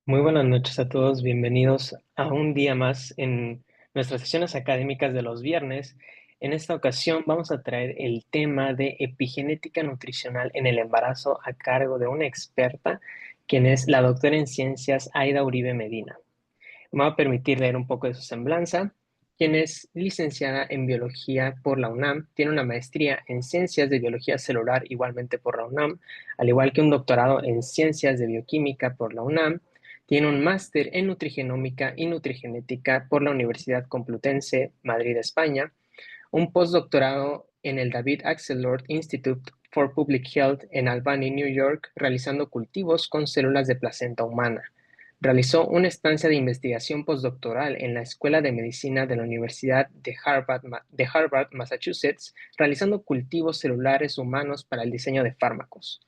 Muy buenas noches a todos, bienvenidos a un día más en nuestras sesiones académicas de los viernes. En esta ocasión vamos a traer el tema de epigenética nutricional en el embarazo a cargo de una experta, quien es la doctora en ciencias Aida Uribe Medina. Me va a permitir leer un poco de su semblanza, quien es licenciada en biología por la UNAM, tiene una maestría en ciencias de biología celular igualmente por la UNAM, al igual que un doctorado en ciencias de bioquímica por la UNAM. Tiene un máster en nutrigenómica y nutrigenética por la Universidad Complutense, Madrid, España, un postdoctorado en el David Axelrod Institute for Public Health en Albany, New York, realizando cultivos con células de placenta humana. Realizó una estancia de investigación postdoctoral en la Escuela de Medicina de la Universidad de Harvard, Massachusetts, realizando cultivos celulares humanos para el diseño de fármacos.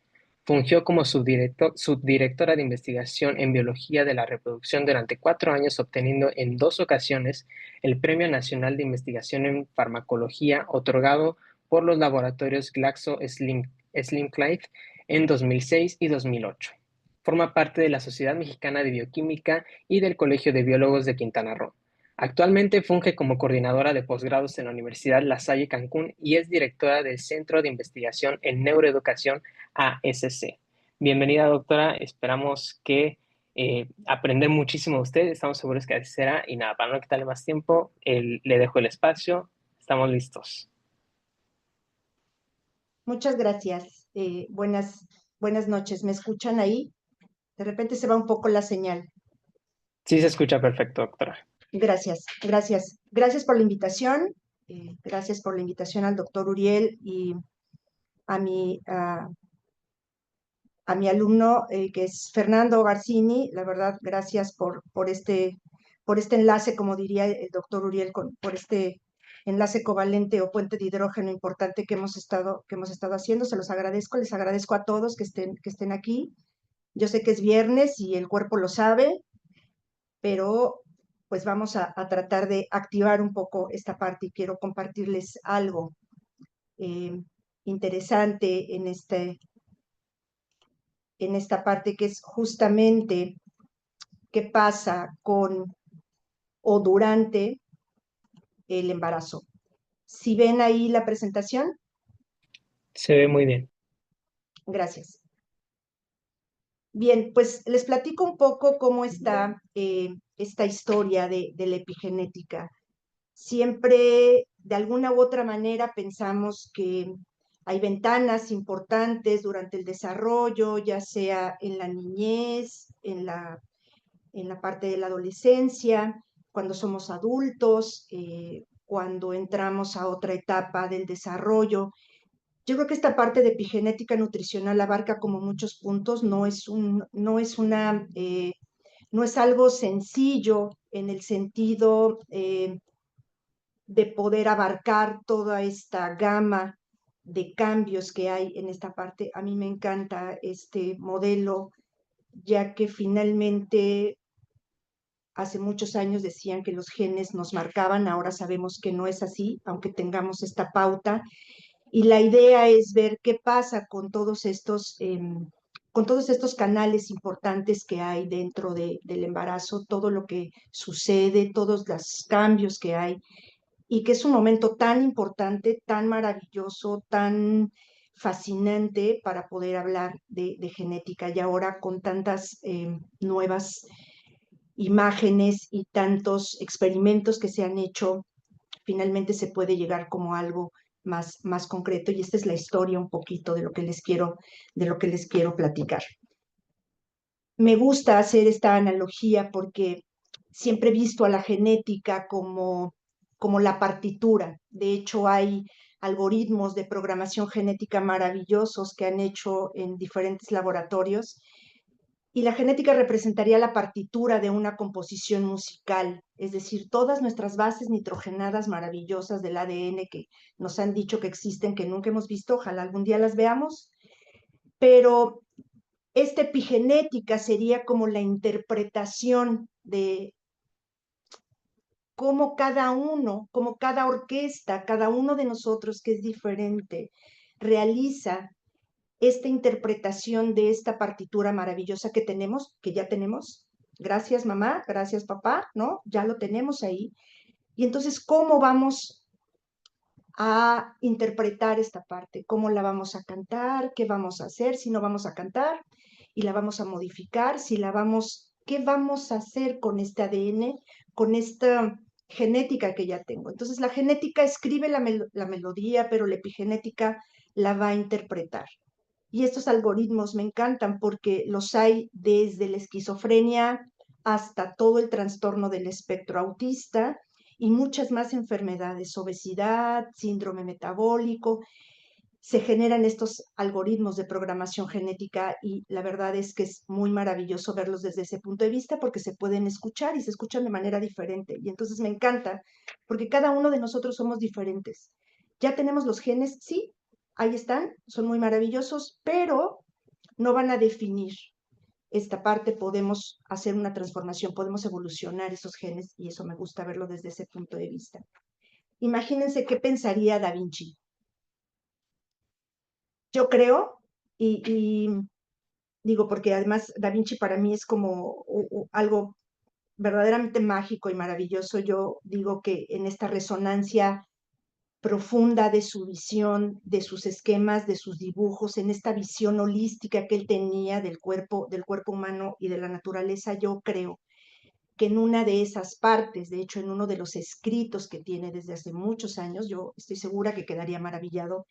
Fungió como subdirectora de investigación en biología de la reproducción durante 4 años, obteniendo en 2 ocasiones el Premio Nacional de Investigación en Farmacología, otorgado por los laboratorios GlaxoSmithKline en 2006 y 2008. Forma parte de la Sociedad Mexicana de Bioquímica y del Colegio de Biólogos de Quintana Roo. Actualmente funge como coordinadora de posgrados en la Universidad La Salle Cancún y es directora del Centro de Investigación en Neuroeducación ASC. Bienvenida, doctora. Esperamos que aprender muchísimo de usted. Estamos seguros que así será. Y nada, para no quitarle más tiempo, le dejo el espacio. Estamos listos. Muchas gracias. Buenas noches. ¿Me escuchan ahí? De repente se va un poco la señal. Sí, se escucha perfecto, doctora. Gracias por la invitación. Gracias por la invitación al doctor Uriel y a mi alumno, que es Fernando Garcini. La verdad, gracias por este enlace, como diría el doctor Uriel, por este enlace covalente o puente de hidrógeno importante que hemos estado haciendo. Se los agradezco, les agradezco a todos que estén aquí. Yo sé que es viernes y el cuerpo lo sabe, pero pues vamos a tratar de activar un poco esta parte y quiero compartirles algo eh, interesante en esta parte, que es justamente qué pasa con o durante el embarazo. Si ven ahí la presentación, Se ve muy bien. gracias. Bien, pues les platico un poco cómo está esta historia de la epigenética. Siempre, de alguna u otra manera, pensamos que hay ventanas importantes durante el desarrollo, ya sea en la niñez, en la parte de la adolescencia, cuando somos adultos, cuando entramos a otra etapa del desarrollo. Yo creo que esta parte de epigenética nutricional abarca como muchos puntos, no es algo sencillo en el sentido de poder abarcar toda esta gama de cambios que hay en esta parte. A mí me encanta este modelo, ya que finalmente hace muchos años decían que los genes nos marcaban, ahora sabemos que no es así, aunque tengamos esta pauta. Y la idea es ver qué pasa con todos estos canales importantes que hay dentro del embarazo, todo lo que sucede, todos los cambios que hay, y que es un momento tan importante, tan maravilloso, tan fascinante para poder hablar de genética. Y ahora con tantas nuevas imágenes y tantos experimentos que se han hecho, finalmente se puede llegar como algo más concreto. Y esta es la historia un poquito de lo que les quiero platicar. Me gusta hacer esta analogía porque siempre he visto a la genética como la partitura. De hecho, hay algoritmos de programación genética maravillosos que han hecho en diferentes laboratorios, y la genética representaría la partitura de una composición musical, es decir, todas nuestras bases nitrogenadas maravillosas del ADN que nos han dicho que existen, que nunca hemos visto, ojalá algún día las veamos, pero esta epigenética sería como la interpretación de cómo cada uno, como cada orquesta, cada uno de nosotros que es diferente, realiza esta interpretación de esta partitura maravillosa que tenemos, que ya tenemos, Gracias mamá, gracias papá, ¿no? Ya lo tenemos ahí. Y entonces, ¿cómo vamos a interpretar esta parte? ¿Cómo la vamos a cantar? ¿Qué vamos a hacer si no vamos a cantar? ¿Y la vamos a modificar? Si la vamos, ¿qué vamos a hacer con este ADN, con esta genética que ya tengo? Entonces, la genética escribe la melodía, pero la epigenética la va a interpretar. Y estos algoritmos me encantan porque los hay desde la esquizofrenia hasta todo el trastorno del espectro autista y muchas más enfermedades, obesidad, síndrome metabólico. Se generan estos algoritmos de programación genética y la verdad es que es muy maravilloso verlos desde ese punto de vista porque se pueden escuchar y se escuchan de manera diferente. Y entonces me encanta porque cada uno de nosotros somos diferentes. Ya tenemos los genes, sí, ahí están, son muy maravillosos, pero no van a definir esta parte. Podemos hacer una transformación, podemos evolucionar esos genes y eso me gusta verlo desde ese punto de vista. Imagínense qué pensaría Da Vinci. Yo creo, y digo, porque además Da Vinci para mí es como algo verdaderamente mágico y maravilloso. Yo digo que en esta resonancia profunda de su visión, de sus esquemas, de sus dibujos, en esta visión holística que él tenía del cuerpo humano y de la naturaleza, yo creo que en una de esas partes, de hecho en uno de los escritos que tiene desde hace muchos años, yo estoy segura que quedaría maravillado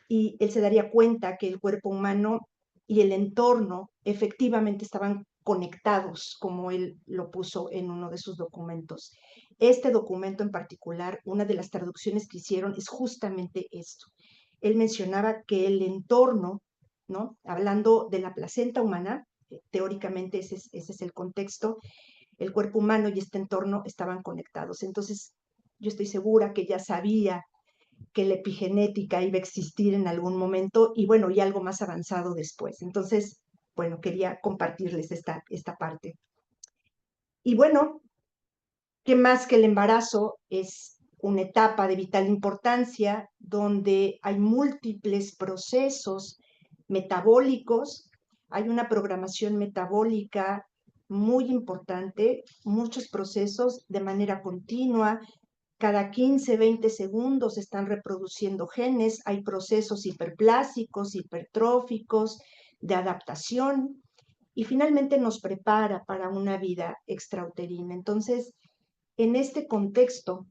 y él se daría cuenta que el cuerpo humano y el entorno efectivamente estaban conectados, como él lo puso en uno de sus documentos. Este documento en particular, una de las traducciones que hicieron es justamente esto. Él mencionaba que el entorno, ¿no? Hablando de la placenta humana, teóricamente ese es el contexto, el cuerpo humano y este entorno estaban conectados. Entonces, yo estoy segura que ya sabía que la epigenética iba a existir en algún momento y bueno, y algo más avanzado después. Entonces, bueno, quería compartirles esta parte. Y bueno, ¿qué más que el embarazo? Es una etapa de vital importancia donde hay múltiples procesos metabólicos, hay una programación metabólica muy importante, muchos procesos de manera continua, cada 15, 20 segundos se están reproduciendo genes, hay procesos hiperplásicos, hipertróficos, de adaptación y finalmente nos prepara para una vida extrauterina. Entonces, en este contexto,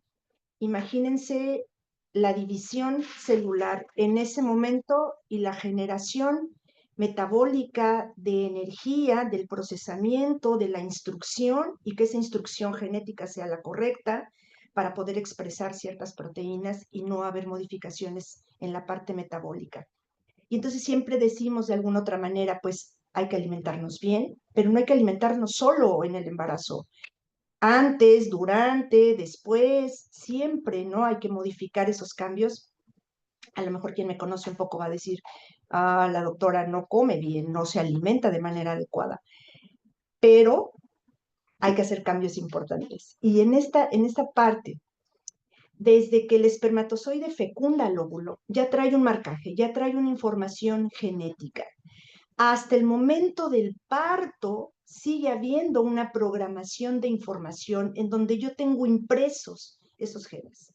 imagínense la división celular en ese momento y la generación metabólica de energía, del procesamiento, de la instrucción y que esa instrucción genética sea la correcta para poder expresar ciertas proteínas y no haber modificaciones en la parte metabólica. Y entonces siempre decimos de alguna otra manera, pues hay que alimentarnos bien, pero no hay que alimentarnos solo en el embarazo, antes, durante, después, siempre, ¿no? Hay que modificar esos cambios. A lo mejor quien me conoce un poco va a decir, ah, la doctora no come bien, no se alimenta de manera adecuada, pero hay que hacer cambios importantes. Y en esta parte, desde que el espermatozoide fecunda el óvulo, ya trae un marcaje, ya trae una información genética. Hasta el momento del parto sigue habiendo una programación de información en donde yo tengo impresos esos genes.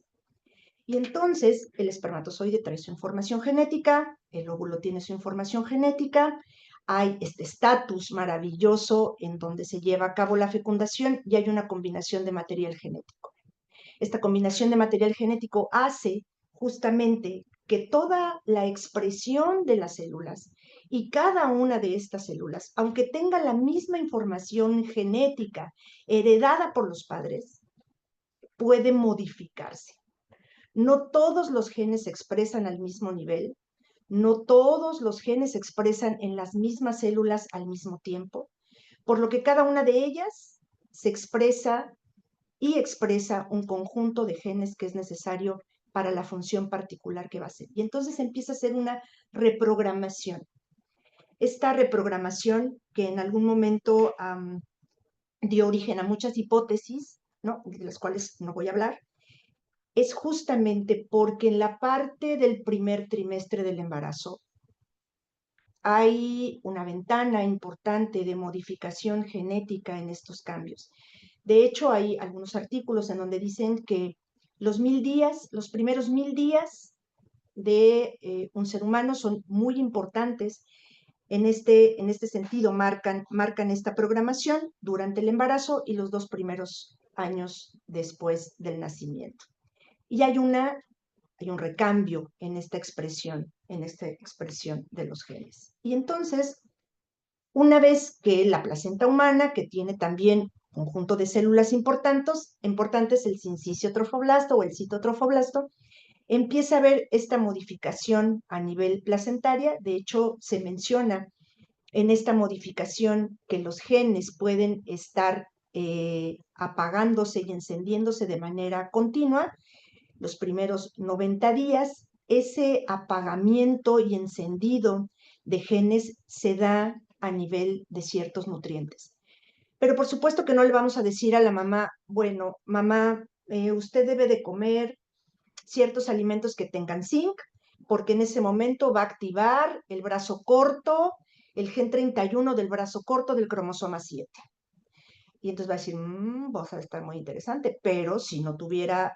Y entonces el espermatozoide trae su información genética, el óvulo tiene su información genética, hay este estatus maravilloso en donde se lleva a cabo la fecundación y hay una combinación de material genético. Esta combinación de material genético hace justamente que toda la expresión de las células y cada una de estas células, aunque tenga la misma información genética heredada por los padres, puede modificarse. No todos los genes se expresan al mismo nivel, no todos los genes se expresan en las mismas células al mismo tiempo, por lo que cada una de ellas se expresa y expresa un conjunto de genes que es necesario para la función particular que va a hacer. Y entonces empieza a ser una reprogramación. Esta reprogramación que en algún momento dio origen a muchas hipótesis, ¿no? De las cuales no voy a hablar, es justamente porque en la parte del primer trimestre del embarazo hay una ventana importante de modificación genética en estos cambios. De hecho, hay algunos artículos en donde dicen que los 1000 días, los primeros 1000 días de un ser humano son muy importantes. En este sentido, marcan esta programación durante el embarazo y los 2 primeros años después del nacimiento. Y hay un recambio en esta expresión de los genes. Y entonces, una vez que la placenta humana, que tiene también un conjunto de células importantes, el sincicio trofoblasto o el citotrofoblasto, empieza a haber esta modificación a nivel placentaria. De hecho, se menciona en esta modificación que los genes pueden estar apagándose y encendiéndose de manera continua los primeros 90 días. Ese apagamiento y encendido de genes se da a nivel de ciertos nutrientes. Pero por supuesto que no le vamos a decir a la mamá, bueno, mamá, usted debe de comer ciertos alimentos que tengan zinc, porque en ese momento va a activar el brazo corto, el gen 31 del brazo corto del cromosoma 7. Y entonces va a decir, vos a estar muy interesante, pero si no tuviera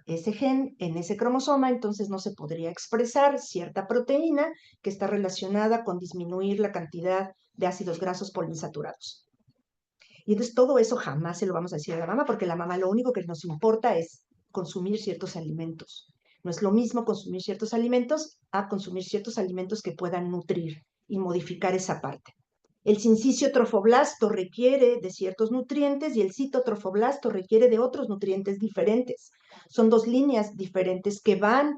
ese gen en ese cromosoma, entonces no se podría expresar cierta proteína que está relacionada con disminuir la cantidad de ácidos grasos poliinsaturados. Y entonces todo eso jamás se lo vamos a decir a la mamá, porque la mamá lo único que nos importa es consumir ciertos alimentos. No es lo mismo consumir ciertos alimentos a consumir ciertos alimentos que puedan nutrir y modificar esa parte. El sincicio trofoblasto requiere de ciertos nutrientes y el citotrofoblasto requiere de otros nutrientes diferentes. Son dos líneas diferentes que van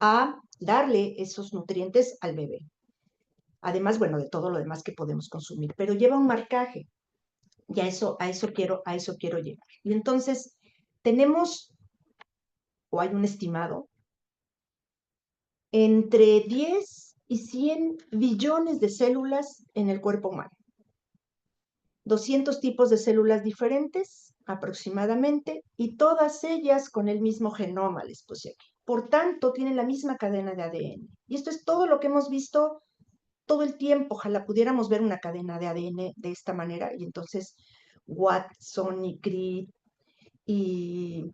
a darle esos nutrientes al bebé. Además, bueno, de todo lo demás que podemos consumir, pero lleva un marcaje. Y a eso quiero llegar. Y entonces, tenemos, o hay un estimado, entre 10 y 100 billones de células en el cuerpo humano. 200 tipos de células diferentes, aproximadamente, y todas ellas con el mismo genoma, les puse aquí. Por tanto, tienen la misma cadena de ADN. Y esto es todo lo que hemos visto todo el tiempo. Ojalá pudiéramos ver una cadena de ADN de esta manera. Y entonces, Watson y Crick y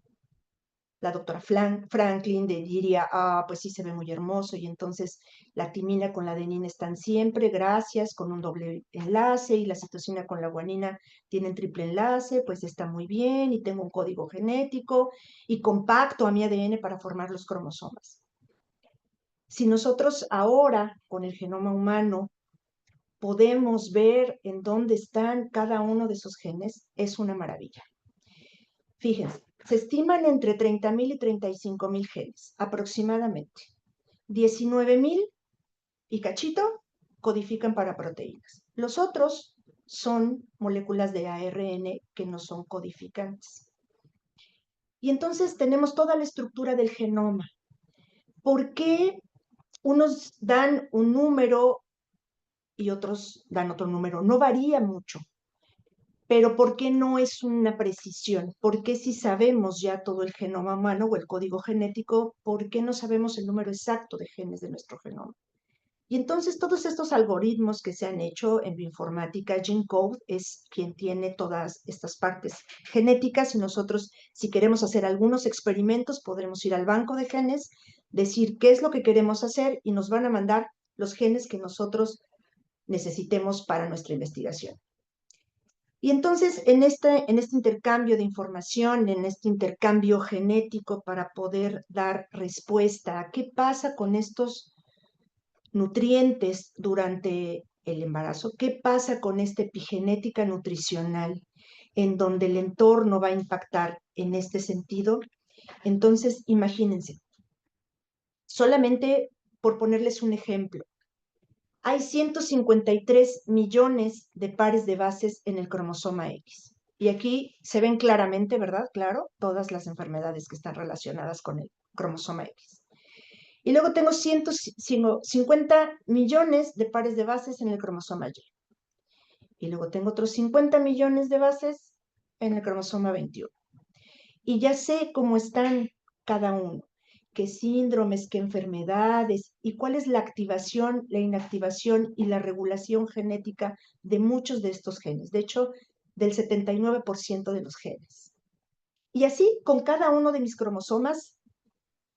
la doctora Franklin diría, pues sí se ve muy hermoso, y entonces la timina con la adenina están siempre, gracias, con un doble enlace, y la citosina con la guanina tienen triple enlace, pues está muy bien, y tengo un código genético, y compacto a mi ADN para formar los cromosomas. Si nosotros ahora, con el genoma humano, podemos ver en dónde están cada uno de esos genes, es una maravilla. Fíjense, se estiman entre 30.000 y 35.000 genes, aproximadamente. 19.000 y cachito codifican para proteínas. Los otros son moléculas de ARN que no son codificantes. Y entonces tenemos toda la estructura del genoma. ¿Por qué unos dan un número y otros dan otro número? No varía mucho. Pero ¿por qué no es una precisión? ¿Por qué si sabemos ya todo el genoma humano o el código genético, por qué no sabemos el número exacto de genes de nuestro genoma? Y entonces todos estos algoritmos que se han hecho en bioinformática, GeneCode es quien tiene todas estas partes genéticas, y nosotros, si queremos hacer algunos experimentos, podremos ir al banco de genes, decir qué es lo que queremos hacer y nos van a mandar los genes que nosotros necesitemos para nuestra investigación. Y entonces, en este intercambio de información, en este intercambio genético para poder dar respuesta a qué pasa con estos nutrientes durante el embarazo, qué pasa con esta epigenética nutricional, en donde el entorno va a impactar en este sentido. Entonces, imagínense, solamente por ponerles un ejemplo, hay 153 millones de pares de bases en el cromosoma X. Y aquí se ven claramente, ¿verdad? Claro, todas las enfermedades que están relacionadas con el cromosoma X. Y luego tengo 150 millones de pares de bases en el cromosoma Y. Y luego tengo otros 50 millones de bases en el cromosoma 21. Y ya sé cómo están cada uno. qué síndromes, qué enfermedades y cuál es la activación, la inactivación y la regulación genética de muchos de estos genes. De hecho, del 79% de los genes. Y así con cada uno de mis cromosomas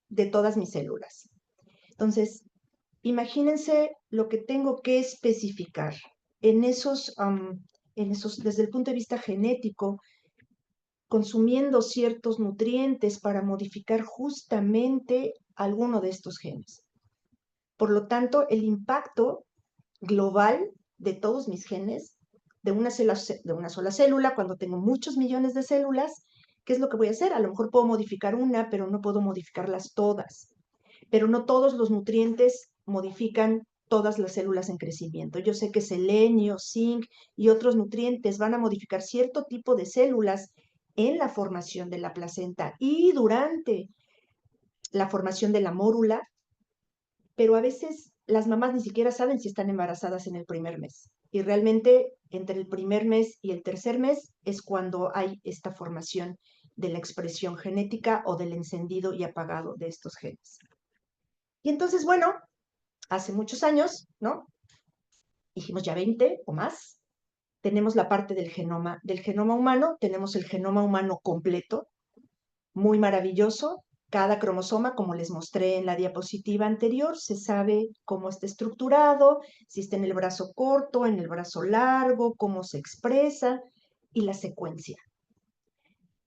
de todas mis células. Entonces, imagínense lo que tengo que especificar en esos, desde el punto de vista genético, consumiendo ciertos nutrientes para modificar justamente alguno de estos genes. Por lo tanto, el impacto global de todos mis genes, de una sola célula, cuando tengo muchos millones de células, ¿qué es lo que voy a hacer? A lo mejor puedo modificar una, pero no puedo modificarlas todas. Pero no todos los nutrientes modifican todas las células en crecimiento. Yo sé que selenio, zinc y otros nutrientes van a modificar cierto tipo de células en la formación de la placenta y durante la formación de la mórula, pero a veces las mamás ni siquiera saben si están embarazadas en el primer mes. Y realmente entre el primer mes y el tercer mes es cuando hay esta formación de la expresión genética o del encendido y apagado de estos genes. Y entonces, bueno, hace muchos años, ¿no? Dijimos ya 20 o más, tenemos la parte del genoma humano, tenemos el genoma humano completo, muy maravilloso. Cada cromosoma, como les mostré en la diapositiva anterior, se sabe cómo está estructurado, si está en el brazo corto, en el brazo largo, cómo se expresa y la secuencia.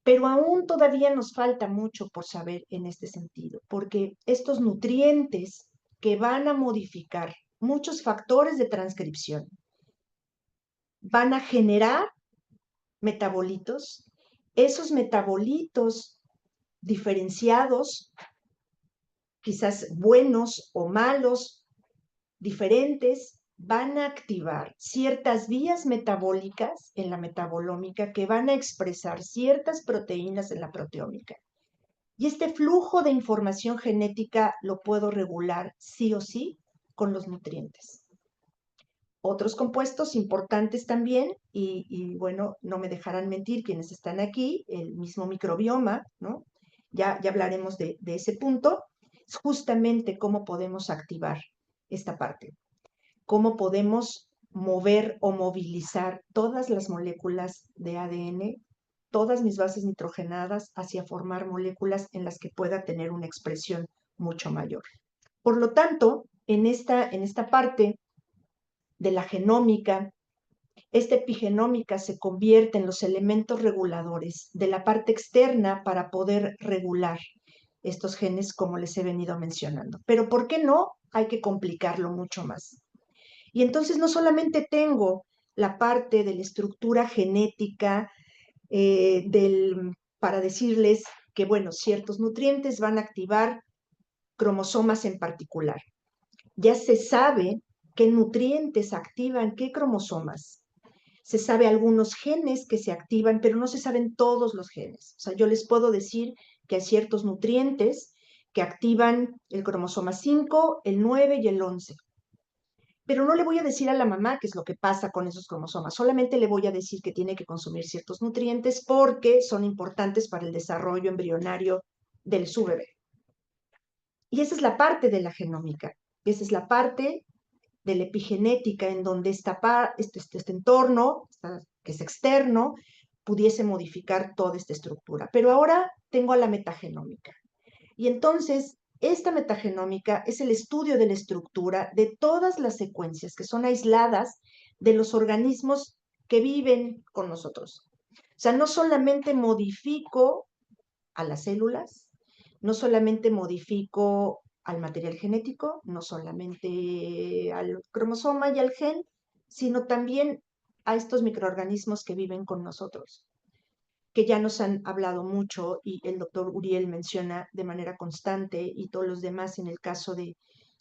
Pero aún todavía nos falta mucho por saber en este sentido, porque estos nutrientes que van a modificar muchos factores de transcripción van a generar metabolitos. Esos metabolitos diferenciados, quizás buenos o malos, diferentes, van a activar ciertas vías metabólicas en la metabolómica que van a expresar ciertas proteínas en la proteómica. Y este flujo de información genética lo puedo regular sí o sí con los nutrientes. Otros compuestos importantes también, bueno, no me dejarán mentir quienes están aquí, el mismo microbioma, ¿no? Ya hablaremos de ese punto, es justamente cómo podemos activar esta parte, cómo podemos mover o movilizar todas las moléculas de ADN, todas mis bases nitrogenadas hacia formar moléculas en las que pueda tener una expresión mucho mayor. Por lo tanto, en esta parte de la genómica, esta epigenómica se convierte en los elementos reguladores de la parte externa para poder regular estos genes como les he venido mencionando. Pero ¿por qué no? Hay que complicarlo mucho más. Y entonces no solamente tengo la parte de la estructura genética para decirles que, bueno, ciertos nutrientes van a activar cromosomas en particular. Ya se sabe qué nutrientes activan qué cromosomas. Se sabe algunos genes que se activan, pero no se saben todos los genes. O sea, yo les puedo decir que hay ciertos nutrientes que activan el cromosoma 5, el 9 y el 11. Pero no le voy a decir a la mamá qué es lo que pasa con esos cromosomas. Solamente le voy a decir que tiene que consumir ciertos nutrientes porque son importantes para el desarrollo embrionario del su bebé. Y esa es la parte de la genómica. Esa es la parte de la epigenética en donde este entorno, que es externo, pudiese modificar toda esta estructura. Pero ahora tengo a la metagenómica. Y entonces, esta metagenómica es el estudio de la estructura de todas las secuencias que son aisladas de los organismos que viven con nosotros. O sea, no solamente modifico a las células, no solamente modifico al material genético, no solamente al cromosoma y al gen, sino también a estos microorganismos que viven con nosotros, que ya nos han hablado mucho y el doctor Uriel menciona de manera constante y todos los demás en el caso de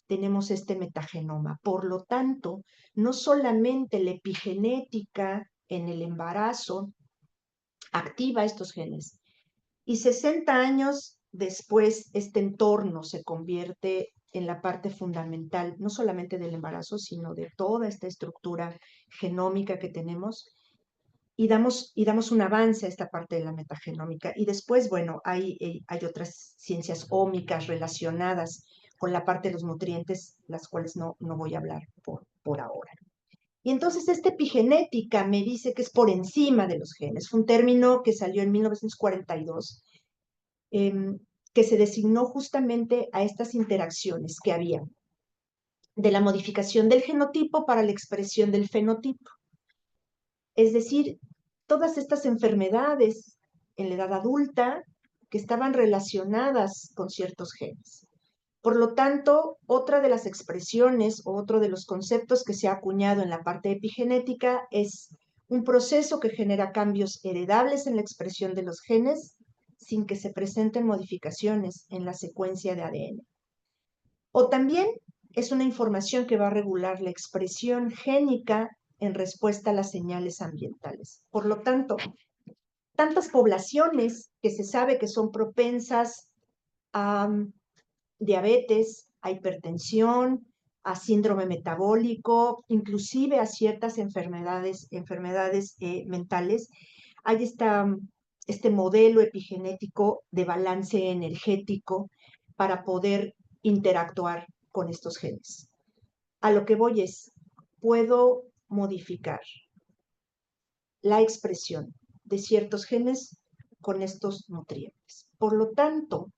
tenemos este metagenoma. Por lo tanto, no solamente la epigenética en el embarazo activa estos genes, y 60 años después, este entorno se convierte en la parte fundamental, no solamente del embarazo, sino de toda esta estructura genómica que tenemos. y damos un avance a esta parte de la metagenómica. Y después, bueno, hay otras ciencias ómicas relacionadas con la parte de los nutrientes, las cuales no voy a hablar por ahora. Y entonces esta epigenética me dice que es por encima de los genes. Fue un término que salió en 1942, eh, que se designó justamente a estas interacciones que había de la modificación del genotipo para la expresión del fenotipo. Es decir, todas estas enfermedades en la edad adulta que estaban relacionadas con ciertos genes. Por lo tanto, otra de las expresiones o otro de los conceptos que se ha acuñado en la parte epigenética es un proceso que genera cambios heredables en la expresión de los genes sin que se presenten modificaciones en la secuencia de ADN. O también es una información que va a regular la expresión génica en respuesta a las señales ambientales. Por lo tanto, tantas poblaciones que se sabe que son propensas a diabetes, a hipertensión, a síndrome metabólico, inclusive a ciertas enfermedades mentales. Hay este modelo epigenético de balance energético para poder interactuar con estos genes. A lo que voy es, puedo modificar la expresión de ciertos genes con estos nutrientes. Por lo tanto,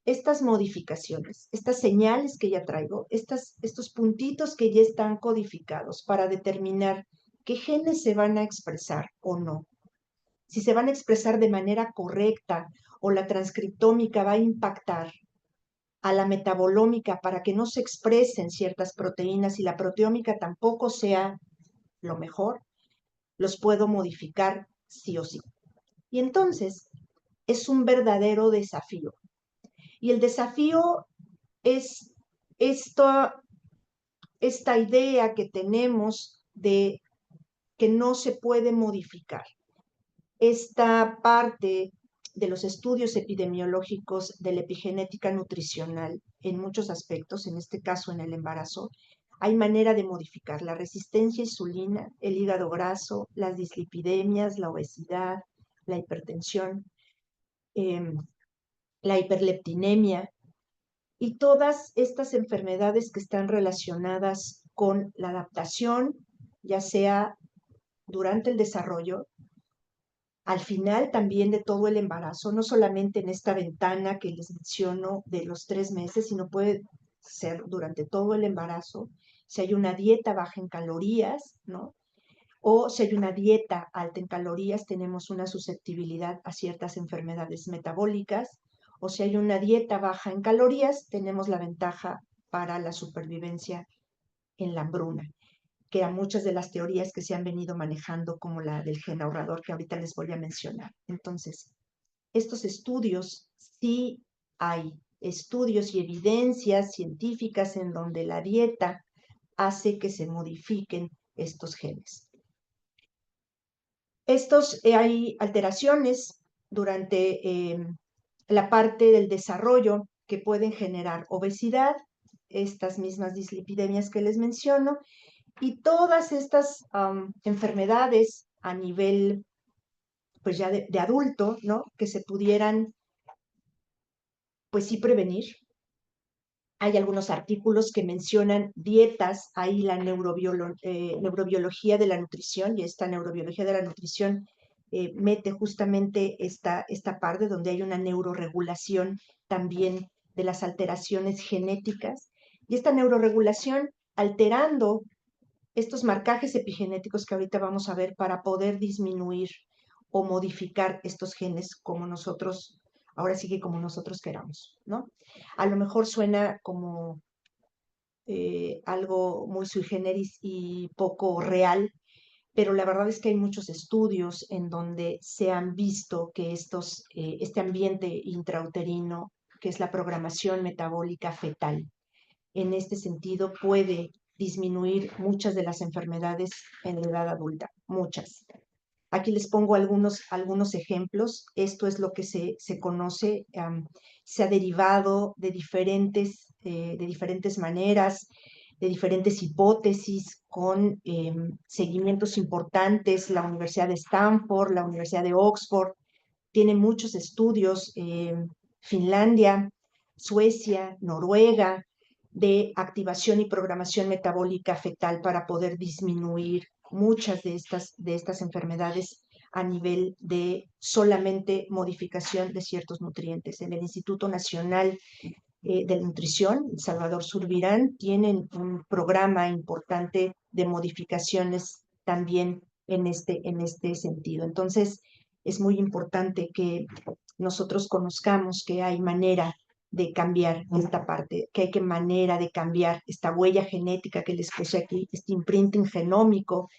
estas modificaciones, estas señales que ya traigo, estos puntitos que ya están codificados para determinar qué genes se van a expresar o no, si se van a expresar de manera correcta o la transcriptómica va a impactar a la metabolómica para que no se expresen ciertas proteínas y la proteómica tampoco sea lo mejor, los puedo modificar sí o sí. Y entonces es un verdadero desafío. Y el desafío es esta idea que tenemos de que no se puede modificar. Esta parte de los estudios epidemiológicos de la epigenética nutricional en muchos aspectos, en este caso en el embarazo, hay manera de modificar la resistencia a insulina, el hígado graso, las dislipidemias, la obesidad, la hipertensión, la hiperleptinemia, y todas estas enfermedades que están relacionadas con la adaptación, ya sea durante el desarrollo, al final también de todo el embarazo, no solamente en esta ventana que les menciono de los 3 meses, sino puede ser durante todo el embarazo, si hay una dieta baja en calorías, ¿no? O si hay una dieta alta en calorías, tenemos una susceptibilidad a ciertas enfermedades metabólicas, o si hay una dieta baja en calorías, tenemos la ventaja para la supervivencia en la hambruna, que eran muchas de las teorías que se han venido manejando, como la del gen ahorrador, que ahorita les voy a mencionar. Entonces, estos estudios, sí hay estudios y evidencias científicas en donde la dieta hace que se modifiquen estos genes. Hay alteraciones durante la parte del desarrollo que pueden generar obesidad, estas mismas dislipidemias que les menciono, y todas estas enfermedades a nivel, pues ya de adulto, ¿no? Que se pudieran, pues sí, prevenir. Hay algunos artículos que mencionan dietas, ahí la neurobiología de la nutrición, y esta neurobiología de la nutrición mete justamente esta parte donde hay una neuroregulación también de las alteraciones genéticas, y esta neuroregulación alterando estos marcajes epigenéticos que ahorita vamos a ver para poder disminuir o modificar estos genes como nosotros, ahora sí que como nosotros queramos, ¿no? A lo mejor suena como algo muy sui generis y poco real, pero la verdad es que hay muchos estudios en donde se han visto que este ambiente intrauterino, que es la programación metabólica fetal, en este sentido puede disminuir muchas de las enfermedades en la edad adulta, muchas. Aquí les pongo algunos ejemplos. Esto es lo que se conoce, se ha derivado de diferentes maneras. de diferentes hipótesis con seguimientos importantes, la Universidad de Stanford, la Universidad de Oxford, tiene muchos estudios, Finlandia, Suecia, Noruega, de activación y programación metabólica fetal para poder disminuir muchas de estas enfermedades a nivel de solamente modificación de ciertos nutrientes. En el Instituto Nacional de Nutrición, Salvador Subirán, tienen un programa importante de modificaciones también en este sentido. Entonces, es muy importante que nosotros conozcamos que hay manera de cambiar esta parte, que hay que manera de cambiar esta huella genética que les puse aquí, este imprinting genómico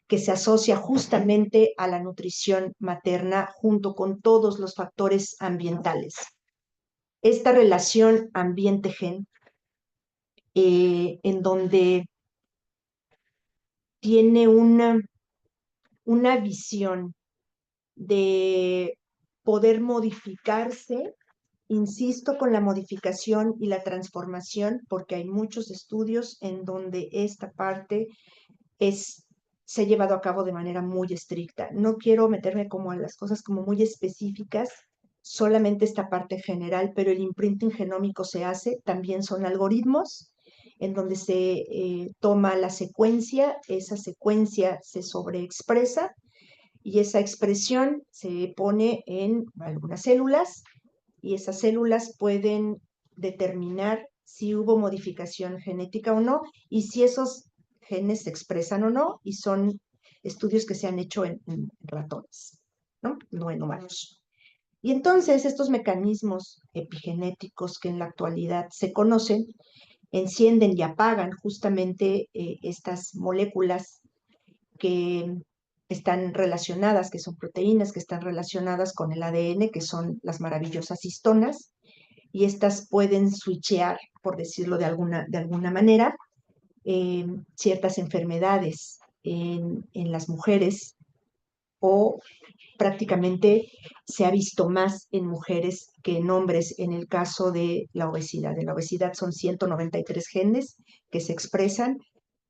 que se asocia justamente a la nutrición materna junto con todos los factores ambientales. Esta relación ambiente-gen, en donde tiene una visión de poder modificarse, insisto con la modificación y la transformación, porque hay muchos estudios en donde esta parte se ha llevado a cabo de manera muy estricta. No quiero meterme como a las cosas como muy específicas, solamente esta parte general, pero el imprinting genómico se hace, también son algoritmos en donde se toma la secuencia, esa secuencia se sobreexpresa y esa expresión se pone en algunas células y esas células pueden determinar si hubo modificación genética o no y si esos genes se expresan o no, y son estudios que se han hecho en ratones, ¿no? No en humanos. Y entonces estos mecanismos epigenéticos que en la actualidad se conocen, encienden y apagan justamente estas moléculas que están relacionadas, que son proteínas, que están relacionadas con el ADN, que son las maravillosas histonas, y estas pueden switchear, por decirlo de alguna manera, ciertas enfermedades en las mujeres o prácticamente se ha visto más en mujeres que en hombres en el caso de la obesidad. En la obesidad son 193 genes que se expresan,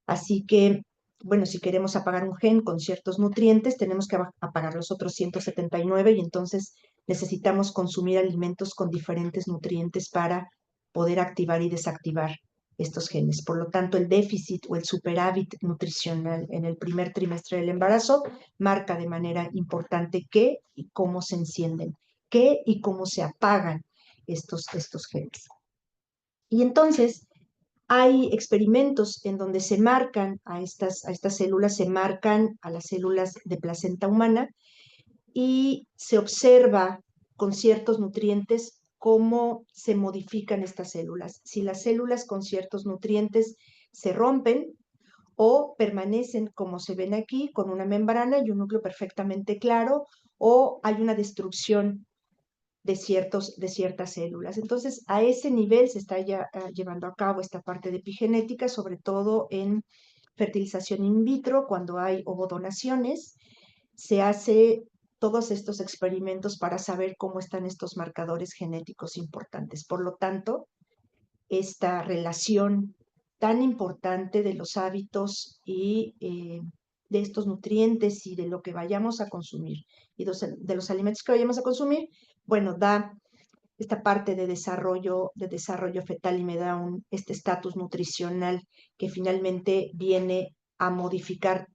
así que, bueno, si queremos apagar un gen con ciertos nutrientes, tenemos que apagar los otros 179 y entonces necesitamos consumir alimentos con diferentes nutrientes para poder activar y desactivar estos genes. Por lo tanto, el déficit o el superávit nutricional en el primer trimestre del embarazo marca de manera importante qué y cómo se encienden, qué y cómo se apagan estos genes. Y entonces, hay experimentos en donde se marcan a estas células, se marcan a las células de placenta humana y se observa con ciertos nutrientes cómo se modifican estas células. Si las células con ciertos nutrientes se rompen o permanecen como se ven aquí, con una membrana y un núcleo perfectamente claro, o hay una destrucción de ciertas células. Entonces, a ese nivel se está ya llevando a cabo esta parte de epigenética, sobre todo en fertilización in vitro, cuando hay ovodonaciones, se hace todos estos experimentos para saber cómo están estos marcadores genéticos importantes. Por lo tanto, esta relación tan importante de los hábitos y de estos nutrientes y de lo que vayamos a consumir y de los alimentos que vayamos a consumir, bueno, da esta parte de desarrollo fetal y me da este estatus nutricional que finalmente viene a modificar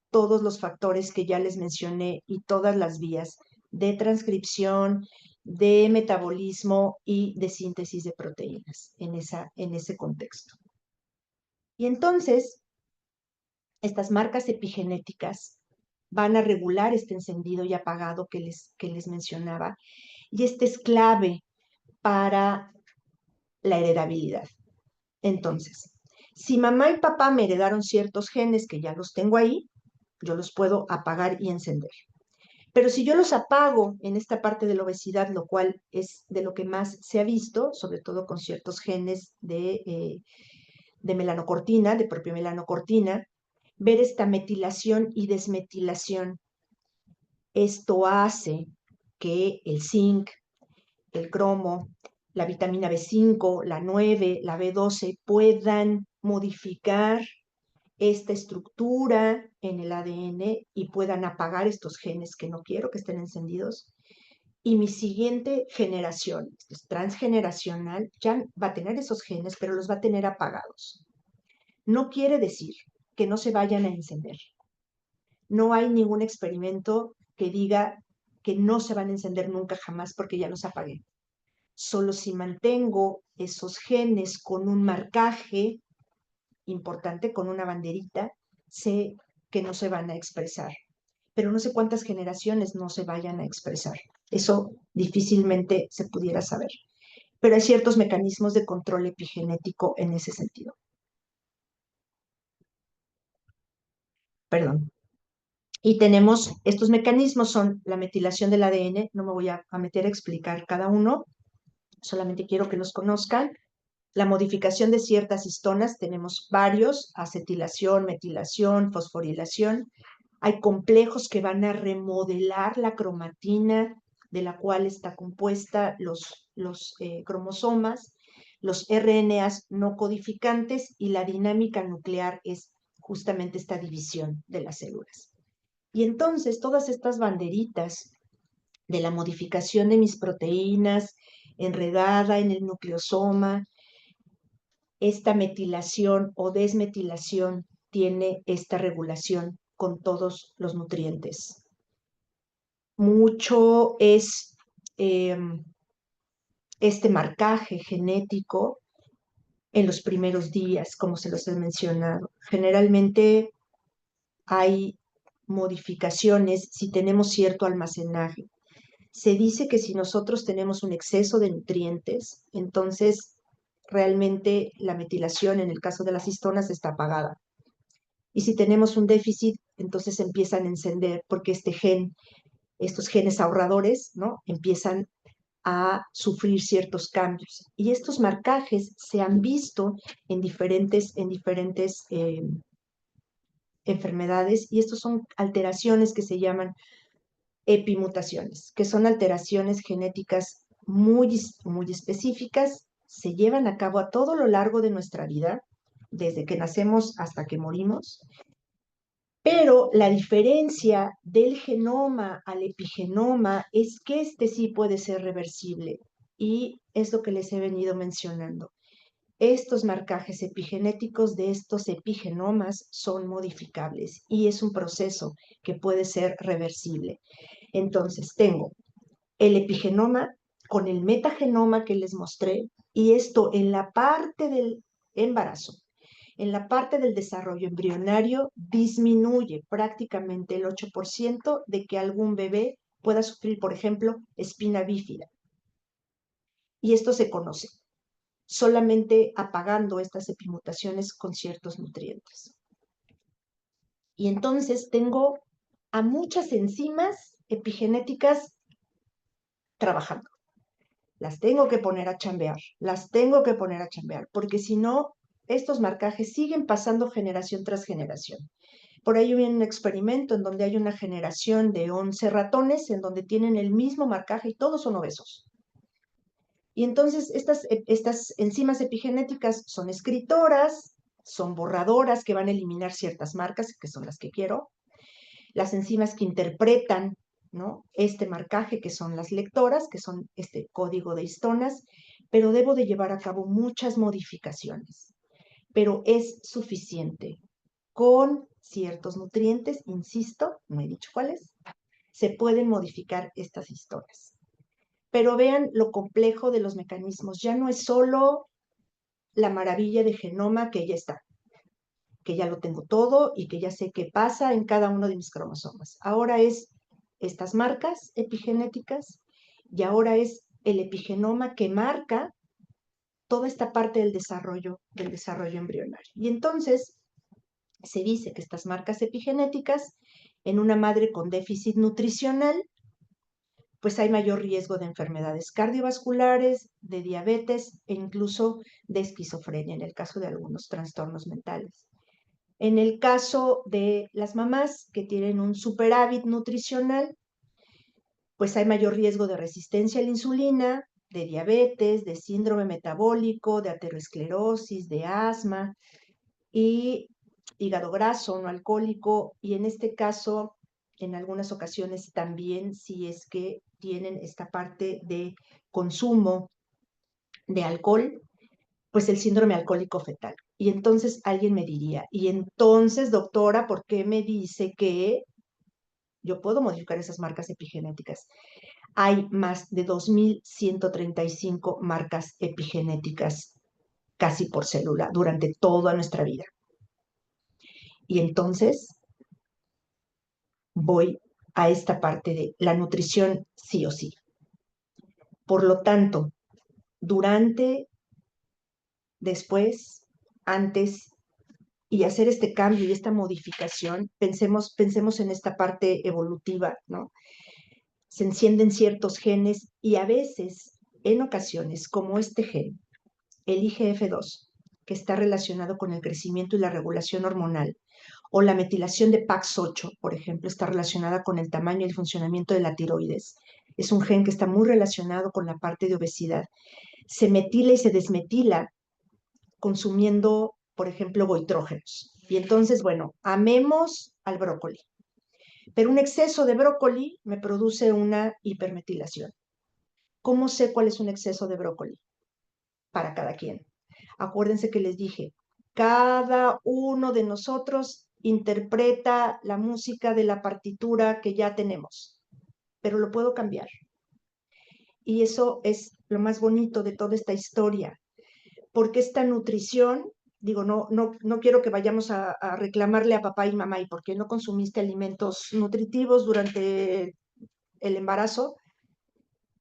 todos los factores que ya les mencioné y todas las vías de transcripción, de metabolismo y de síntesis de proteínas en ese contexto. Y entonces, estas marcas epigenéticas van a regular este encendido y apagado que les mencionaba, y este es clave para la heredabilidad. Entonces, si mamá y papá me heredaron ciertos genes que ya los tengo ahí, yo los puedo apagar y encender. Pero si yo los apago en esta parte de la obesidad, lo cual es de lo que más se ha visto, sobre todo con ciertos genes de melanocortina, de propia melanocortina, ver esta metilación y desmetilación. Esto hace que el zinc, el cromo, la vitamina B5, la 9, la B12 puedan modificar esta estructura en el ADN y puedan apagar estos genes que no quiero que estén encendidos. Y mi siguiente generación, esto es transgeneracional, ya va a tener esos genes, pero los va a tener apagados. No quiere decir que no se vayan a encender. No hay ningún experimento que diga que no se van a encender nunca jamás porque ya los apagué. Solo si mantengo esos genes con un marcaje importante, con una banderita, sé que no se van a expresar. Pero no sé cuántas generaciones no se vayan a expresar. Eso difícilmente se pudiera saber. Pero hay ciertos mecanismos de control epigenético en ese sentido. Perdón. Y tenemos, estos mecanismos son la metilación del ADN, no me voy a meter a explicar cada uno, solamente quiero que los conozcan. La modificación de ciertas histonas, tenemos varios, acetilación, metilación, fosforilación. Hay complejos que van a remodelar la cromatina de la cual está compuesta los cromosomas, los RNAs no codificantes y la dinámica nuclear es justamente esta división de las células. Y entonces todas estas banderitas de la modificación de mis proteínas enredada en el nucleosoma, esta metilación o desmetilación tiene esta regulación con todos los nutrientes. Mucho es este marcaje genético en los primeros días, como se los he mencionado. Generalmente hay modificaciones si tenemos cierto almacenaje. Se dice que si nosotros tenemos un exceso de nutrientes, entonces realmente la metilación en el caso de las histonas está apagada. Y si tenemos un déficit, entonces empiezan a encender porque estos genes ahorradores, ¿no? Empiezan a sufrir ciertos cambios. Y estos marcajes se han visto en diferentes enfermedades y estos son alteraciones que se llaman epimutaciones, que son alteraciones genéticas muy específicas, se llevan a cabo a todo lo largo de nuestra vida, desde que nacemos hasta que morimos, pero la diferencia del genoma al epigenoma es que este sí puede ser reversible y es lo que les he venido mencionando. Estos marcajes epigenéticos de estos epigenomas son modificables y es un proceso que puede ser reversible. Entonces, tengo el epigenoma con el metagenoma que les mostré y esto en la parte del embarazo. En la parte del desarrollo embrionario disminuye prácticamente el 8% de que algún bebé pueda sufrir, por ejemplo, espina bífida. Y esto se conoce solamente apagando estas epimutaciones con ciertos nutrientes. Y entonces tengo a muchas enzimas epigenéticas trabajando. Las tengo que poner a chambear, porque si no, estos marcajes siguen pasando generación tras generación. Por ahí hay un experimento en donde hay una generación de 11 ratones en donde tienen el mismo marcaje y todos son obesos. Y entonces estas enzimas epigenéticas son escritoras, son borradoras que van a eliminar ciertas marcas, que son las que quiero. Las enzimas que interpretan, ¿no?, este marcaje, que son las lectoras, que son este código de histonas, pero debo de llevar a cabo muchas modificaciones. Pero es suficiente. Con ciertos nutrientes, insisto, no he dicho cuáles, se pueden modificar estas histonas. Pero vean lo complejo de los mecanismos. Ya no es solo la maravilla de genoma que ya está, que ya lo tengo todo y que ya sé qué pasa en cada uno de mis cromosomas. Ahora es estas marcas epigenéticas y ahora es el epigenoma que marca toda esta parte del desarrollo embrionario. Y entonces se dice que estas marcas epigenéticas en una madre con déficit nutricional pues hay mayor riesgo de enfermedades cardiovasculares, de diabetes e incluso de esquizofrenia en el caso de algunos trastornos mentales. En el caso de las mamás que tienen un superávit nutricional, pues hay mayor riesgo de resistencia a la insulina, de diabetes, de síndrome metabólico, de aterosclerosis, de asma, y hígado graso, no alcohólico, y en este caso, en algunas ocasiones también, si es que tienen esta parte de consumo de alcohol, pues el síndrome alcohólico fetal. Y entonces alguien me diría, y entonces, doctora, ¿por qué me dice que yo puedo modificar esas marcas epigenéticas? Hay más de 2.135 marcas epigenéticas casi por célula durante toda nuestra vida. Y entonces voy a esta parte de la nutrición sí o sí. Por lo tanto, durante, después, antes y hacer este cambio y esta modificación, pensemos en esta parte evolutiva, ¿no? Se encienden ciertos genes y a veces, en ocasiones, como este gen, el IGF-2, que está relacionado con el crecimiento y la regulación hormonal, o la metilación de PAX8, por ejemplo, está relacionada con el tamaño y el funcionamiento de la tiroides. Es un gen que está muy relacionado con la parte de obesidad. Se metila y se desmetila consumiendo, por ejemplo, goitrógenos. Y entonces, bueno, amemos al brócoli, pero un exceso de brócoli me produce una hipermetilación. ¿Cómo sé cuál es un exceso de brócoli? Para cada quien. Acuérdense que les dije, cada uno de nosotros interpreta la música de la partitura que ya tenemos, pero lo puedo cambiar. Y eso es lo más bonito de toda esta historia, porque esta nutrición, digo, no quiero que vayamos a reclamarle a papá y mamá, ¿y por qué no consumiste alimentos nutritivos durante el embarazo?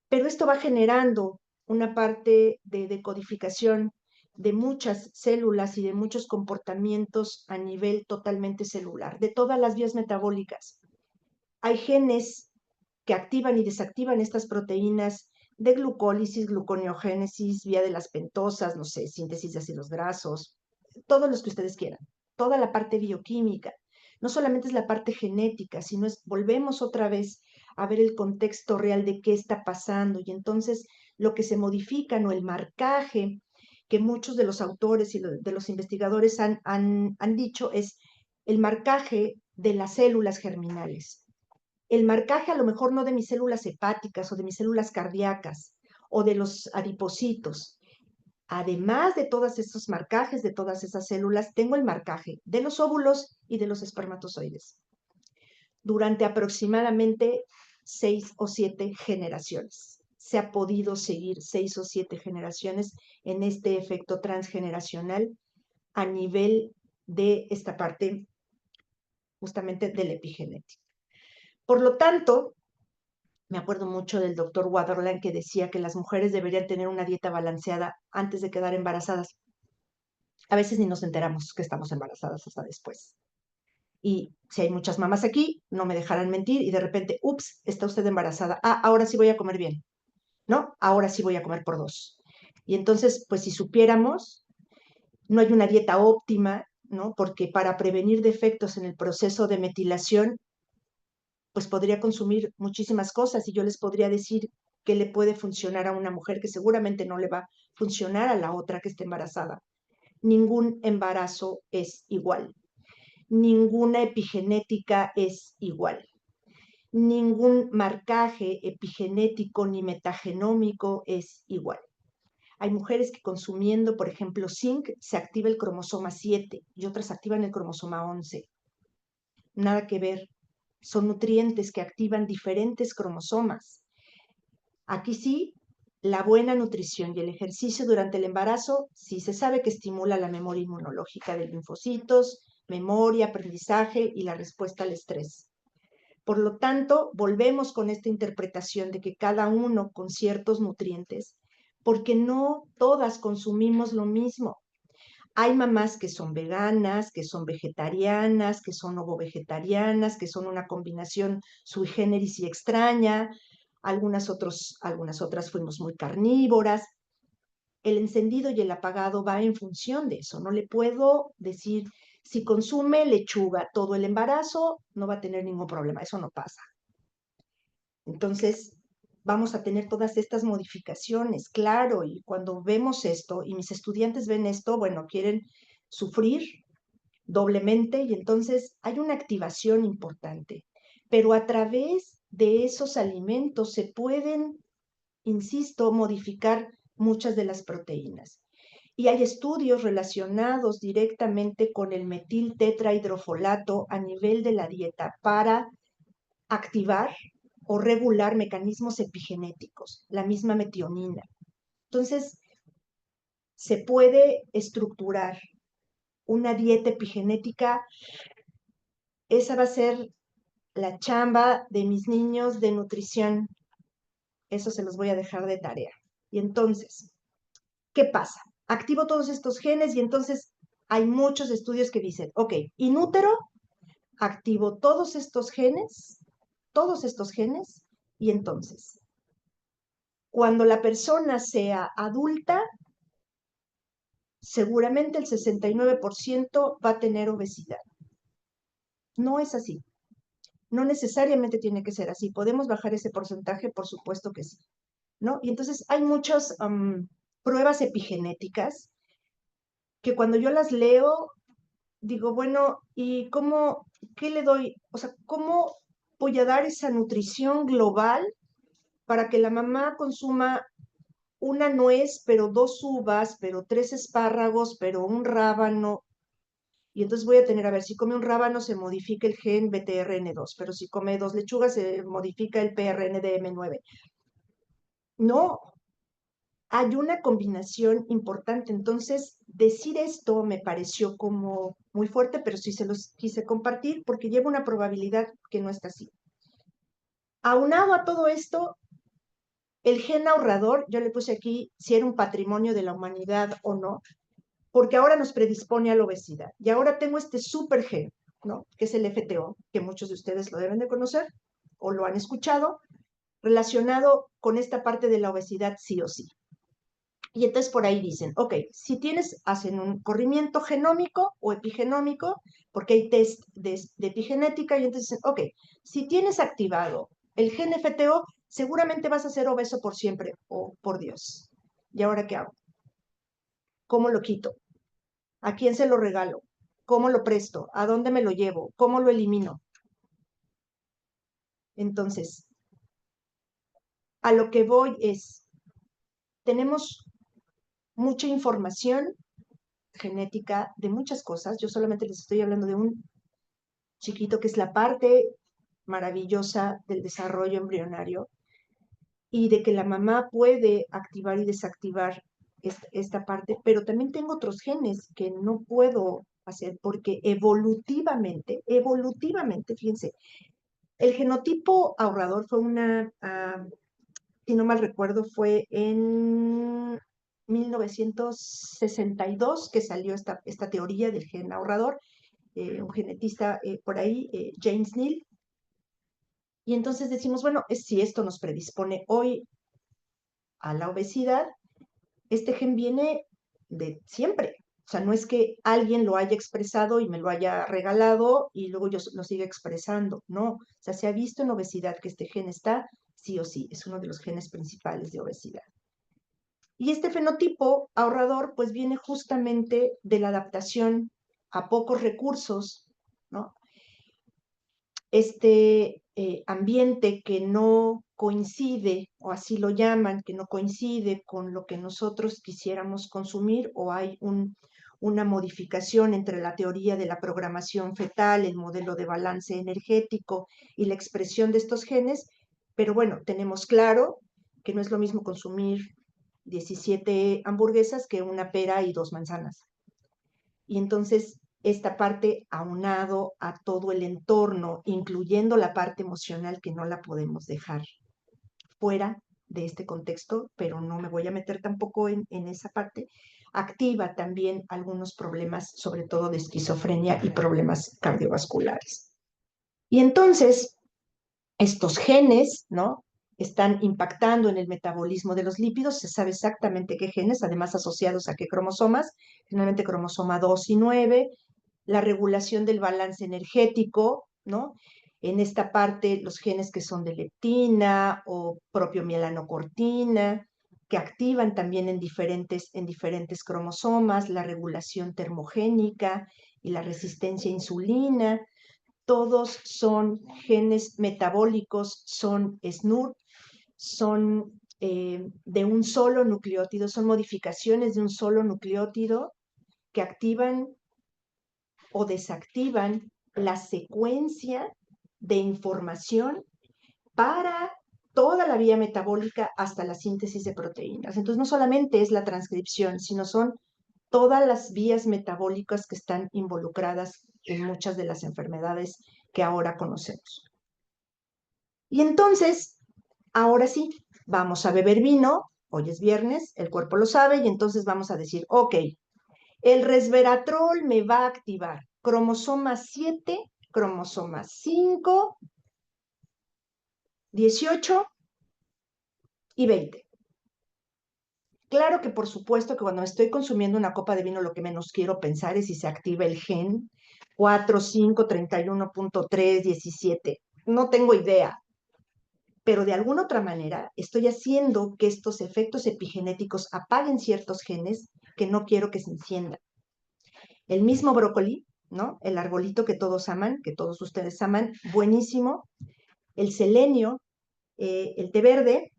Pero esto va generando una parte de decodificación de muchas células y de muchos comportamientos a nivel totalmente celular, de todas las vías metabólicas. Hay genes que activan y desactivan estas proteínas de glucólisis, gluconeogénesis, vía de las pentosas, no sé, síntesis de ácidos grasos, todos los que ustedes quieran, toda la parte bioquímica. No solamente es la parte genética, sino es, volvemos otra vez a ver el contexto real de qué está pasando y entonces lo que se modifica, o el marcaje que muchos de los autores y de los investigadores han dicho es el marcaje de las células germinales. El marcaje a lo mejor no de mis células hepáticas o de mis células cardíacas o de los adipocitos. Además de todos esos marcajes de todas esas células, tengo el marcaje de los óvulos y de los espermatozoides durante aproximadamente 6 o 7 generaciones. Se ha podido seguir 6 o 7 generaciones en este efecto transgeneracional a nivel de esta parte justamente de la epigenética. Por lo tanto, me acuerdo mucho del doctor Waterland que decía que las mujeres deberían tener una dieta balanceada antes de quedar embarazadas. A veces ni nos enteramos que estamos embarazadas hasta después. Y si hay muchas mamás aquí, no me dejarán mentir y de repente, ups, está usted embarazada. Ah, ahora sí voy a comer bien. No, ahora sí voy a comer por dos. Y entonces, pues si supiéramos, no hay una dieta óptima, ¿no? Porque para prevenir defectos en el proceso de metilación, pues podría consumir muchísimas cosas y yo les podría decir qué le puede funcionar a una mujer que seguramente no le va a funcionar a la otra que esté embarazada. Ningún embarazo es igual, ninguna epigenética es igual, ningún marcaje epigenético ni metagenómico es igual. Hay mujeres que consumiendo, por ejemplo, zinc, se activa el cromosoma 7 y otras activan el cromosoma 11. Nada que ver. Son nutrientes que activan diferentes cromosomas. Aquí sí, la buena nutrición y el ejercicio durante el embarazo, sí se sabe que estimula la memoria inmunológica de linfocitos, memoria, aprendizaje y la respuesta al estrés. Por lo tanto, volvemos con esta interpretación de que cada uno con ciertos nutrientes, porque no todas consumimos lo mismo. Hay mamás que son veganas, que son vegetarianas, que son ovo-vegetarianas, que son una combinación sui generis y extraña. Algunas otras fuimos muy carnívoras. El encendido y el apagado va en función de eso. No le puedo decir, si consume lechuga todo el embarazo, no va a tener ningún problema. Eso no pasa. Entonces, vamos a tener todas estas modificaciones, claro, y cuando vemos esto y mis estudiantes ven esto, bueno, quieren sufrir, doblemente y entonces hay una activación importante. Pero a través de esos alimentos se pueden, insisto, modificar muchas de las proteínas. Y hay estudios relacionados directamente con el metil tetrahidrofolato a nivel de la dieta para activar o regular mecanismos epigenéticos, la misma metionina. Entonces, se puede estructurar una dieta epigenética. Esa va a ser la chamba de mis niños de nutrición. Eso se los voy a dejar de tarea. Y entonces, ¿qué pasa? Activo todos estos genes y entonces hay muchos estudios que dicen, ok, in útero activo todos estos genes, y entonces, cuando la persona sea adulta, seguramente el 69% va a tener obesidad. No es así. No necesariamente tiene que ser así. ¿Podemos bajar ese porcentaje? Por supuesto que sí, ¿no? Y entonces hay muchas pruebas epigenéticas que cuando yo las leo, digo, bueno, ¿y cómo, qué le doy? O sea, ¿cómo voy a dar esa nutrición global para que la mamá consuma una nuez, pero dos uvas, pero tres espárragos, pero un rábano? Y entonces voy a tener, a ver, si come un rábano se modifica el gen BTRN2, pero si come dos lechugas se modifica el PRNDM9. No, hay una combinación importante. Entonces, decir esto me pareció como muy fuerte, pero sí se los quise compartir porque lleva una probabilidad que no está así. Aunado a todo esto, el gen ahorrador, yo le puse aquí si era un patrimonio de la humanidad o no, porque ahora nos predispone a la obesidad. Y ahora tengo este super gen, ¿no? Que es el FTO, que muchos de ustedes lo deben de conocer o lo han escuchado, relacionado con esta parte de la obesidad sí o sí. Y entonces por ahí dicen, ok, si tienes, hacen un corrimiento genómico o epigenómico, porque hay test de epigenética, y entonces dicen, ok, si tienes activado el gen FTO, seguramente vas a ser obeso por siempre, o por Dios. ¿Y ahora qué hago? ¿Cómo lo quito? ¿A quién se lo regalo? ¿Cómo lo presto? ¿A dónde me lo llevo? ¿Cómo lo elimino? Entonces, a lo que voy es, tenemos mucha información genética de muchas cosas. Yo solamente les estoy hablando de un chiquito que es la parte maravillosa del desarrollo embrionario y de que la mamá puede activar y desactivar esta parte, pero también tengo otros genes que no puedo hacer porque evolutivamente, fíjense, el genotipo ahorrador fue si no mal recuerdo, fue en 1962 que salió esta teoría del gen ahorrador, un genetista por ahí, James Neal, y entonces decimos, bueno, si esto nos predispone hoy a la obesidad, este gen viene de siempre. O sea, no es que alguien lo haya expresado y me lo haya regalado y luego yo lo siga expresando. No, o sea, se ha visto en obesidad que este gen está sí o sí, es uno de los genes principales de obesidad. Y este fenotipo ahorrador, pues viene justamente de la adaptación a pocos recursos, ¿no? Este ambiente que no coincide, o así lo llaman, que no coincide con lo que nosotros quisiéramos consumir, o hay una modificación entre la teoría de la programación fetal, el modelo de balance energético y la expresión de estos genes, pero bueno, tenemos claro que no es lo mismo consumir 17 hamburguesas que una pera y dos manzanas. Y entonces esta parte aunado a todo el entorno, incluyendo la parte emocional que no la podemos dejar fuera de este contexto, pero no me voy a meter tampoco en esa parte, activa también algunos problemas, sobre todo de esquizofrenia y problemas cardiovasculares. Y entonces, estos genes, ¿no? Están impactando en el metabolismo de los lípidos, se sabe exactamente qué genes, además asociados a qué cromosomas, generalmente cromosoma 2 y 9, la regulación del balance energético, ¿no? En esta parte, los genes que son de leptina o propio mielanocortina, que activan también en diferentes cromosomas, la regulación termogénica y la resistencia a insulina. Todos son genes metabólicos, son SNUR, son de un solo nucleótido, son modificaciones de un solo nucleótido que activan o desactivan la secuencia de información para toda la vía metabólica hasta la síntesis de proteínas. Entonces, no solamente es la transcripción, sino son todas las vías metabólicas que están involucradas en muchas de las enfermedades que ahora conocemos. Y entonces, ahora sí, vamos a beber vino, hoy es viernes, el cuerpo lo sabe, y entonces vamos a decir, ok, el resveratrol me va a activar cromosoma 7, cromosoma 5, 18 y 20. Claro que por supuesto que cuando estoy consumiendo una copa de vino lo que menos quiero pensar es si se activa el gen 4, 5, 31.3, 17. No tengo idea, pero de alguna otra manera estoy haciendo que estos efectos epigenéticos apaguen ciertos genes que no quiero que se enciendan. El mismo brócoli, ¿no? El arbolito que todos aman, que todos ustedes aman, buenísimo. El selenio, el té verde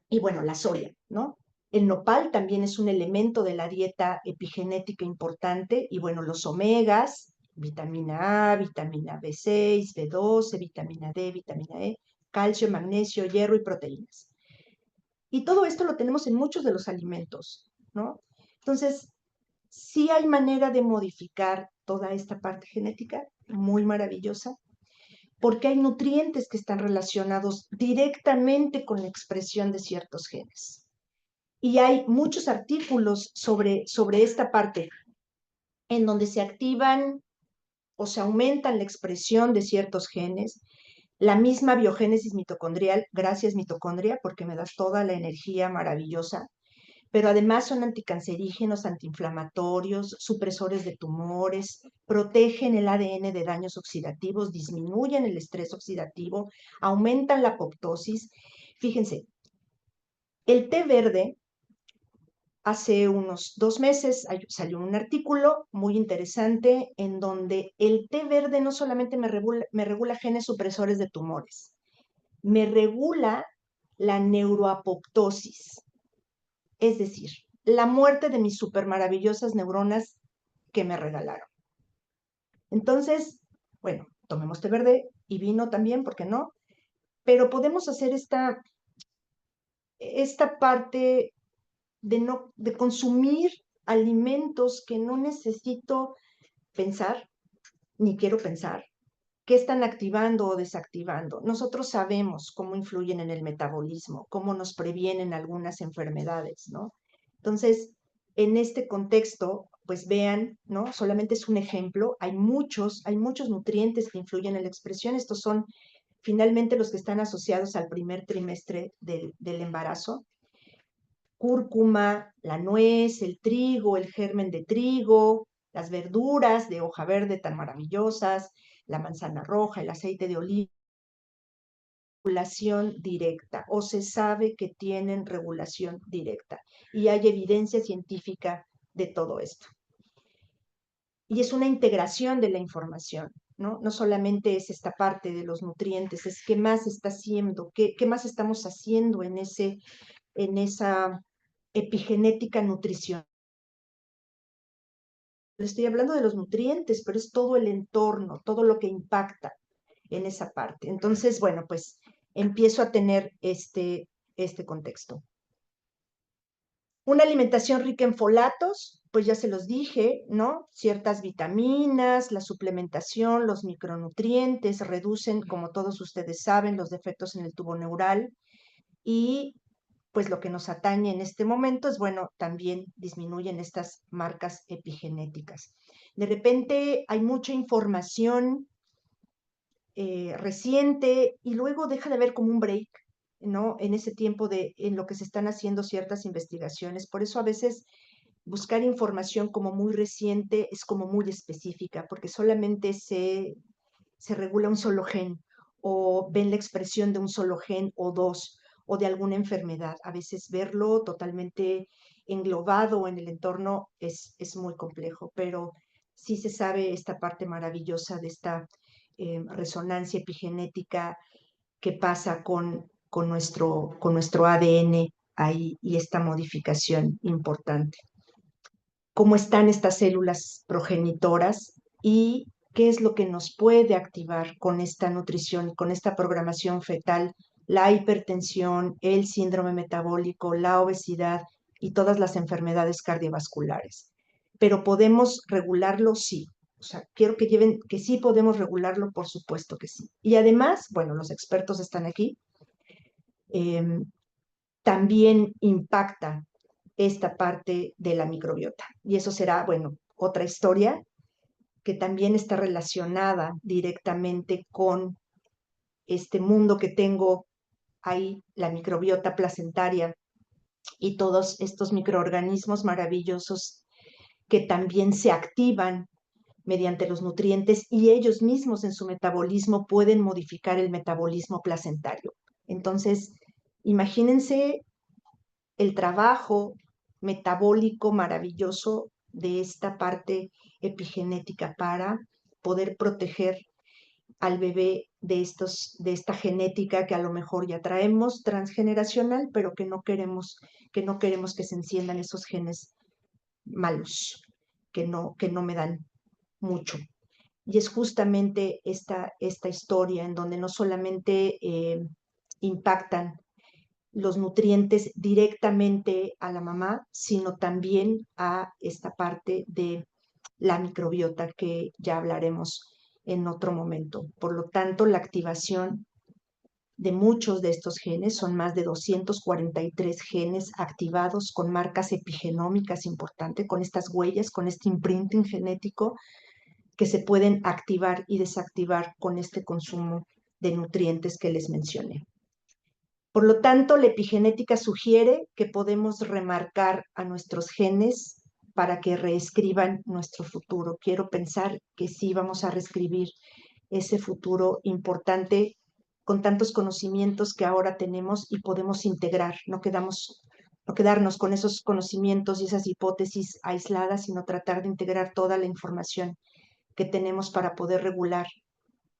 y bueno, la soya, ¿no? El nopal también es un elemento de la dieta epigenética importante y bueno, los omegas, vitamina A, vitamina B6, B12, vitamina D, vitamina E, calcio, magnesio, hierro y proteínas. Y todo esto lo tenemos en muchos de los alimentos, ¿no? Entonces, sí hay manera de modificar toda esta parte genética, muy maravillosa, porque hay nutrientes que están relacionados directamente con la expresión de ciertos genes. Y hay muchos artículos sobre esta parte en donde se activan o se aumentan la expresión de ciertos genes, la misma biogénesis mitocondrial, gracias mitocondria, porque me das toda la energía maravillosa, pero además son anticancerígenos, antiinflamatorios, supresores de tumores, protegen el ADN de daños oxidativos, disminuyen el estrés oxidativo, aumentan la apoptosis. Fíjense, el té verde, hace unos 2 meses salió un artículo muy interesante en donde el té verde no solamente me regula genes supresores de tumores, me regula la neuroapoptosis. Es decir, la muerte de mis super maravillosas neuronas que me regalaron. Entonces, bueno, tomemos té verde y vino también, ¿por qué no? Pero podemos hacer esta parte de consumir alimentos que no necesito pensar, ni quiero pensar, qué están activando o desactivando. Nosotros sabemos cómo influyen en el metabolismo, cómo nos previenen algunas enfermedades, ¿no? Entonces, en este contexto, pues vean, ¿no? Solamente es un ejemplo, hay muchos nutrientes que influyen en la expresión. Estos son finalmente los que están asociados al primer trimestre del embarazo. Cúrcuma, la nuez, el trigo, el germen de trigo, las verduras de hoja verde tan maravillosas, la manzana roja, el aceite de oliva, regulación directa, o se sabe que tienen regulación directa, y hay evidencia científica de todo esto. Y es una integración de la información, ¿no? No solamente es esta parte de los nutrientes, es qué más está haciendo, qué más estamos haciendo en esa epigenética nutricional. Estoy hablando de los nutrientes, pero es todo el entorno, todo lo que impacta en esa parte. Entonces, bueno, pues empiezo a tener este contexto. Una alimentación rica en folatos, pues ya se los dije, ¿no? Ciertas vitaminas, la suplementación, los micronutrientes reducen, como todos ustedes saben, los defectos en el tubo neural y pues lo que nos atañe en este momento es, bueno, también disminuyen estas marcas epigenéticas. De repente hay mucha información reciente y luego deja de haber como un break, ¿no? En ese tiempo en lo que se están haciendo ciertas investigaciones. Por eso a veces buscar información como muy reciente es como muy específica, porque solamente se regula un solo gen o ven la expresión de un solo gen o dos, o de alguna enfermedad. A veces verlo totalmente englobado en el entorno es muy complejo, pero sí se sabe esta parte maravillosa de esta resonancia epigenética que pasa con nuestro ADN ahí y esta modificación importante. Cómo están estas células progenitoras y qué es lo que nos puede activar con esta nutrición, con esta programación fetal, la hipertensión, el síndrome metabólico, la obesidad y todas las enfermedades cardiovasculares. Pero podemos regularlo, sí. O sea, quiero que lleven que sí podemos regularlo, por supuesto que sí. Y además, bueno, los expertos están aquí, eh, también impacta esta parte de la microbiota. Y eso será, bueno, otra historia que también está relacionada directamente con este mundo que tengo ahí, la microbiota placentaria y todos estos microorganismos maravillosos que también se activan mediante los nutrientes y ellos mismos en su metabolismo pueden modificar el metabolismo placentario. Entonces, imagínense el trabajo metabólico maravilloso de esta parte epigenética para poder proteger al bebé de esta genética que a lo mejor ya traemos transgeneracional, pero que no queremos que se enciendan esos genes malos, que no me dan mucho. Y es justamente esta historia en donde no solamente impactan los nutrientes directamente a la mamá, sino también a esta parte de la microbiota que ya hablaremos en otro momento. Por lo tanto, la activación de muchos de estos genes, son más de 243 genes activados con marcas epigenómicas importantes, con estas huellas, con este imprinting genético que se pueden activar y desactivar con este consumo de nutrientes que les mencioné. Por lo tanto, la epigenética sugiere que podemos remarcar a nuestros genes para que reescriban nuestro futuro. Quiero pensar que sí vamos a reescribir ese futuro importante con tantos conocimientos que ahora tenemos y podemos integrar. No quedarnos con esos conocimientos y esas hipótesis aisladas, sino tratar de integrar toda la información que tenemos para poder regular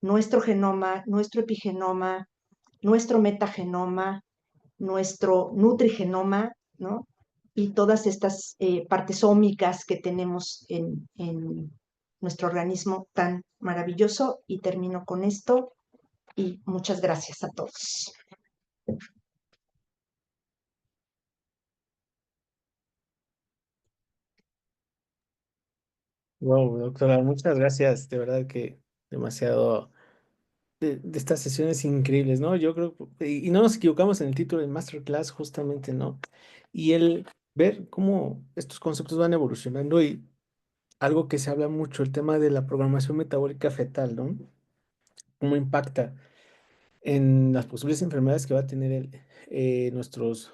nuestro genoma, nuestro epigenoma, nuestro metagenoma, nuestro nutrigenoma, ¿no? Y todas estas partes ómicas que tenemos en nuestro organismo tan maravilloso. Y termino con esto y muchas gracias a todos. Wow, doctora, muchas gracias. De verdad que demasiado de estas sesiones increíbles, ¿no? Yo creo, y no nos equivocamos en el título de Masterclass, justamente, ¿no? Y el ver cómo estos conceptos van evolucionando y algo que se habla mucho, el tema de la programación metabólica fetal, ¿no? Cómo impacta en las posibles enfermedades que va a tener nuestros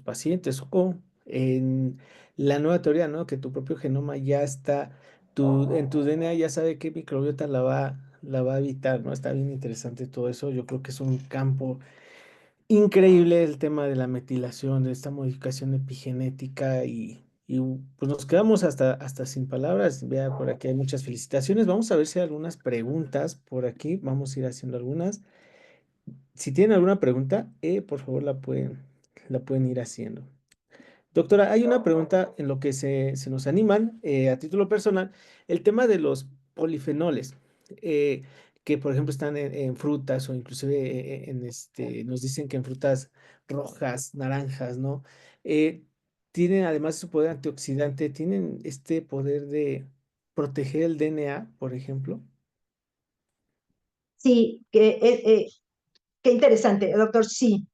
pacientes o en la nueva teoría, ¿no? Que tu propio genoma ya está, en tu DNA ya sabe qué microbiota la va a evitar, ¿no? Está bien interesante todo eso. Yo creo que es un campo increíble el tema de la metilación, de esta modificación epigenética y pues nos quedamos hasta sin palabras. Vea, por aquí hay muchas felicitaciones. Vamos a ver si hay algunas preguntas por aquí. Vamos a ir haciendo algunas. Si tienen alguna pregunta, por favor la pueden ir haciendo. Doctora, hay una pregunta en lo que se nos animan, a título personal, el tema de los polifenoles, eh, que por ejemplo están en frutas o inclusive nos dicen que en frutas rojas, naranjas, ¿no? Eh, tienen además de su poder antioxidante, tienen este poder de proteger el DNA, por ejemplo. Sí, qué interesante, doctor. Sí,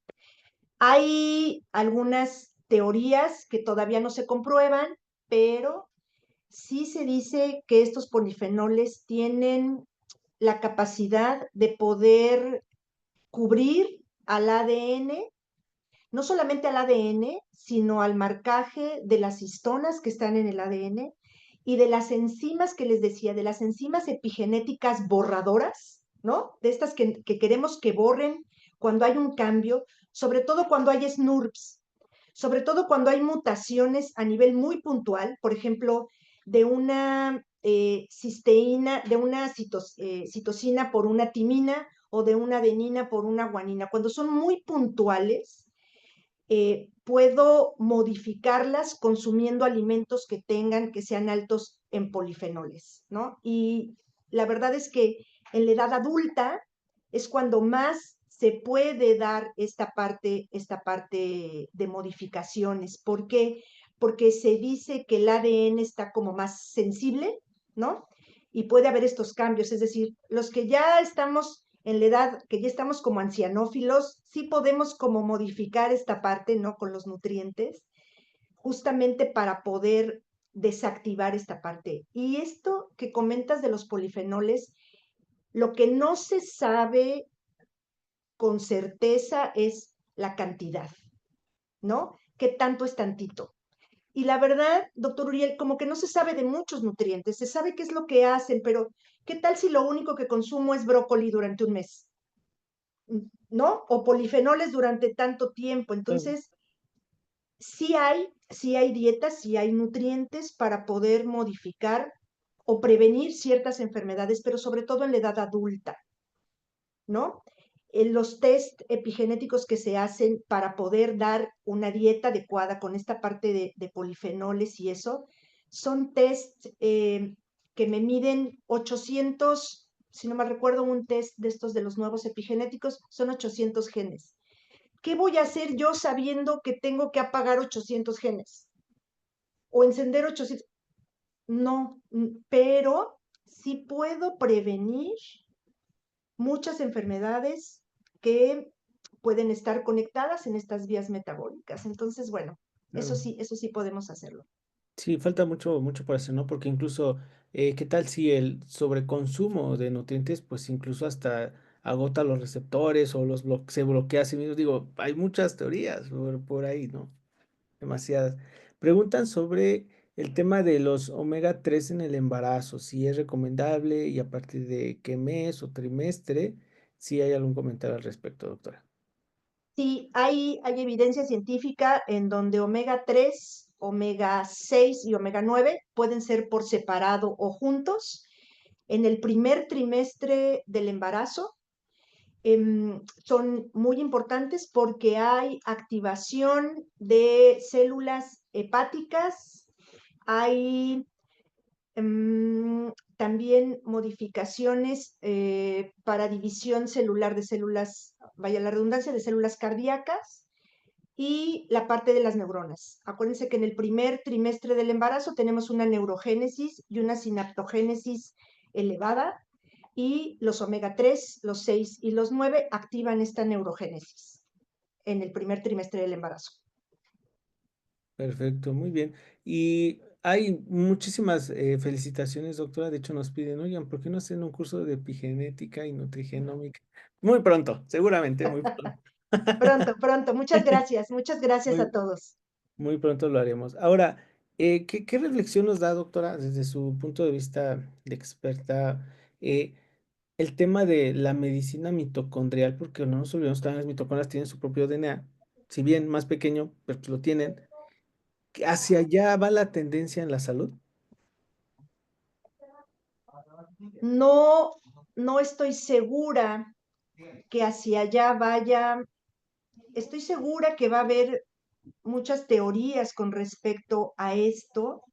hay algunas teorías que todavía no se comprueban, pero sí se dice que estos polifenoles tienen la capacidad de poder cubrir al ADN, no solamente al ADN, sino al marcaje de las histonas que están en el ADN y de las enzimas que les decía, de las enzimas epigenéticas borradoras, ¿no? De estas que queremos que borren cuando hay un cambio, sobre todo cuando hay SNURBs, sobre todo cuando hay mutaciones a nivel muy puntual, por ejemplo, de una cisteína, de una citosina por una timina o de una adenina por una guanina. Cuando son muy puntuales, puedo modificarlas consumiendo alimentos que sean altos en polifenoles, ¿no? Y la verdad es que en la edad adulta es cuando más se puede dar esta parte de modificaciones. ¿Por qué? Porque se dice que el ADN está como más sensible, ¿no? Y puede haber estos cambios, es decir, los que ya estamos en la edad que ya estamos como ancianófilos, sí podemos como modificar esta parte, ¿no? Con los nutrientes, justamente para poder desactivar esta parte. Y esto que comentas de los polifenoles, lo que no se sabe con certeza es la cantidad, ¿no? ¿Qué tanto es tantito? Y la verdad, doctor Uriel, como que no se sabe de muchos nutrientes, se sabe qué es lo que hacen, pero ¿qué tal si lo único que consumo es brócoli durante un mes? ¿No? O polifenoles durante tanto tiempo. Claro. Entonces, sí hay dietas, sí hay nutrientes para poder modificar o prevenir ciertas enfermedades, pero sobre todo en la edad adulta, ¿no? En los test epigenéticos que se hacen para poder dar una dieta adecuada con esta parte de polifenoles y eso, son test que me miden 800, si no me recuerdo, un test de estos de los nuevos epigenéticos, son 800 genes. ¿Qué voy a hacer yo sabiendo que tengo que apagar 800 genes? O encender 800. No, pero sí puedo prevenir muchas enfermedades que pueden estar conectadas en estas vías metabólicas. Entonces, bueno, Claro. eso sí podemos hacerlo. Sí, falta mucho, mucho por hacer, ¿no? Porque incluso, ¿qué tal si el sobreconsumo de nutrientes, pues incluso hasta agota los receptores o se bloquea a sí mismo? Digo, hay muchas teorías por ahí, ¿no? Demasiadas. Preguntan sobre el tema de los omega 3 en el embarazo, si es recomendable y a partir de qué mes o trimestre, si hay algún comentario al respecto, doctora. Sí, hay evidencia científica en donde omega 3, omega 6 y omega 9 pueden ser por separado o juntos en el primer trimestre del embarazo. Son muy importantes porque hay activación de células hepáticas, hay también modificaciones para división celular de células, vaya la redundancia, de células cardíacas y la parte de las neuronas. Acuérdense que en el primer trimestre del embarazo tenemos una neurogénesis y una sinaptogénesis elevada y los omega 3, los 6 y los 9 activan esta neurogénesis en el primer trimestre del embarazo. Perfecto, muy bien. Y hay muchísimas felicitaciones, doctora. De hecho, nos piden, oigan, ¿por qué no hacen un curso de epigenética y nutrigenómica? Muy pronto, seguramente, muy pronto. Pronto, pronto. Muchas gracias a Muy, todos. muy pronto lo haremos. Ahora, ¿qué reflexión nos da, doctora, desde su punto de vista de experta, el tema de la medicina mitocondrial? Porque no nos olvidemos que también las mitocondrias tienen su propio DNA, si bien más pequeño, pero pues lo tienen. ¿Hacia allá va la tendencia en la salud? No, no estoy segura que hacia allá vaya. Estoy segura que va a haber muchas teorías con respecto a esto.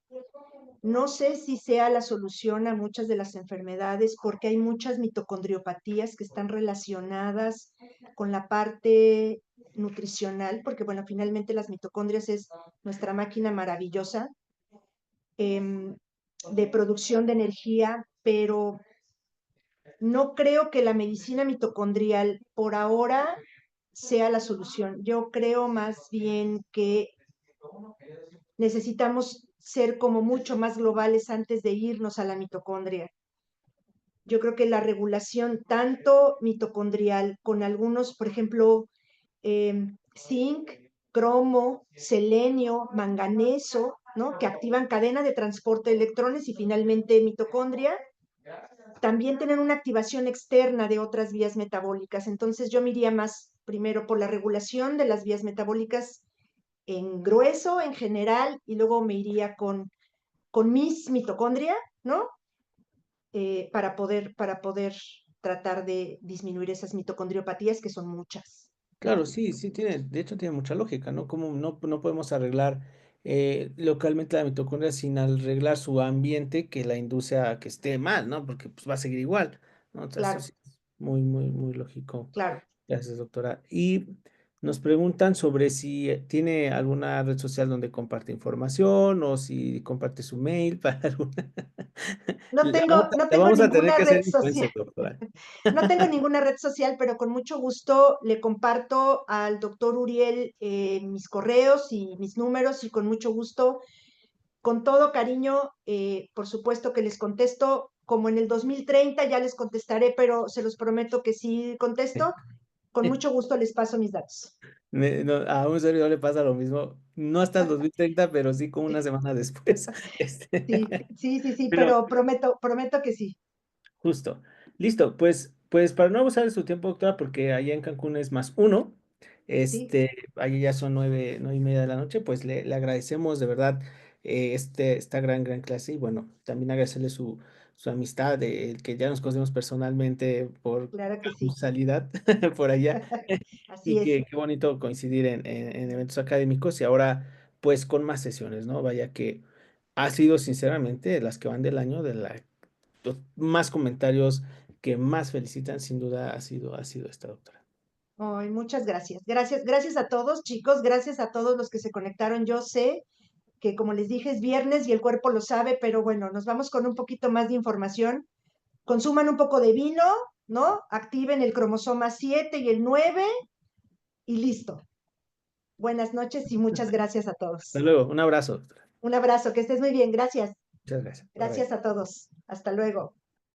No sé si sea la solución a muchas de las enfermedades porque hay muchas mitocondriopatías que están relacionadas con la parte nutricional, porque bueno, finalmente las mitocondrias es nuestra máquina maravillosa de producción de energía, pero no creo que la medicina mitocondrial por ahora sea la solución. Yo creo más bien que necesitamos ser como mucho más globales antes de irnos a la mitocondria. Yo creo que la regulación tanto mitocondrial con algunos, por ejemplo, zinc, cromo, selenio, manganeso, ¿no? Que activan cadena de transporte de electrones y finalmente mitocondria, también tienen una activación externa de otras vías metabólicas. Entonces yo me iría más primero por la regulación de las vías metabólicas en grueso, en general, y luego me iría con mis mitocondria, ¿no? Para poder tratar de disminuir esas mitocondriopatías, que son muchas, Claro, ¿no? sí, sí tiene, de hecho tiene mucha lógica, ¿no? Como no podemos arreglar localmente la mitocondria sin arreglar su ambiente que la induce a que esté mal, ¿no? Porque pues va a seguir igual, ¿no? Entonces, Claro, eso sí es muy lógico. claro. Gracias, doctora. Y nos preguntan sobre si tiene alguna red social donde comparte información o si comparte su mail para alguna. No La tengo vamos a tener ninguna que hacer red social. influencer, doctora. No tengo ninguna red social, pero con mucho gusto le comparto al doctor Uriel mis correos y mis números y con mucho gusto, con todo cariño, por supuesto que les contesto. Como en el 2030 ya les contestaré, pero se los prometo que sí contesto. Con mucho gusto les paso mis datos. A un servidor le pasa lo mismo, no hasta el 2030, pero sí como una semana después. Este, Sí, sí, sí, sí, pero pero prometo que sí. justo. Listo, pues para no abusar de su tiempo, doctora, porque allá en Cancún es +1, Sí, allí ya son 9:30 de la noche, pues le agradecemos de verdad esta gran clase y bueno, también agradecerle su amistad, el que ya nos conocemos personalmente por claro que sí. causalidad por allá. Así Y es. qué bonito coincidir en eventos académicos y ahora pues con más sesiones, ¿no? Vaya que ha sido sinceramente las que van del año de más comentarios que más felicitan, sin duda ha sido esta doctora. Ay, muchas gracias. Gracias a todos, chicos. Gracias a todos los que se conectaron. Yo sé que, como les dije, es viernes y el cuerpo lo sabe, pero bueno, nos vamos con un poquito más de información. Consuman un poco de vino, ¿no? Activen el cromosoma 7 y el 9 y listo. Buenas noches y muchas gracias a Hasta todos. luego, un abrazo, doctora. Un abrazo, que estés muy bien. Gracias. Muchas gracias. Bye bye. Gracias a todos. Hasta luego.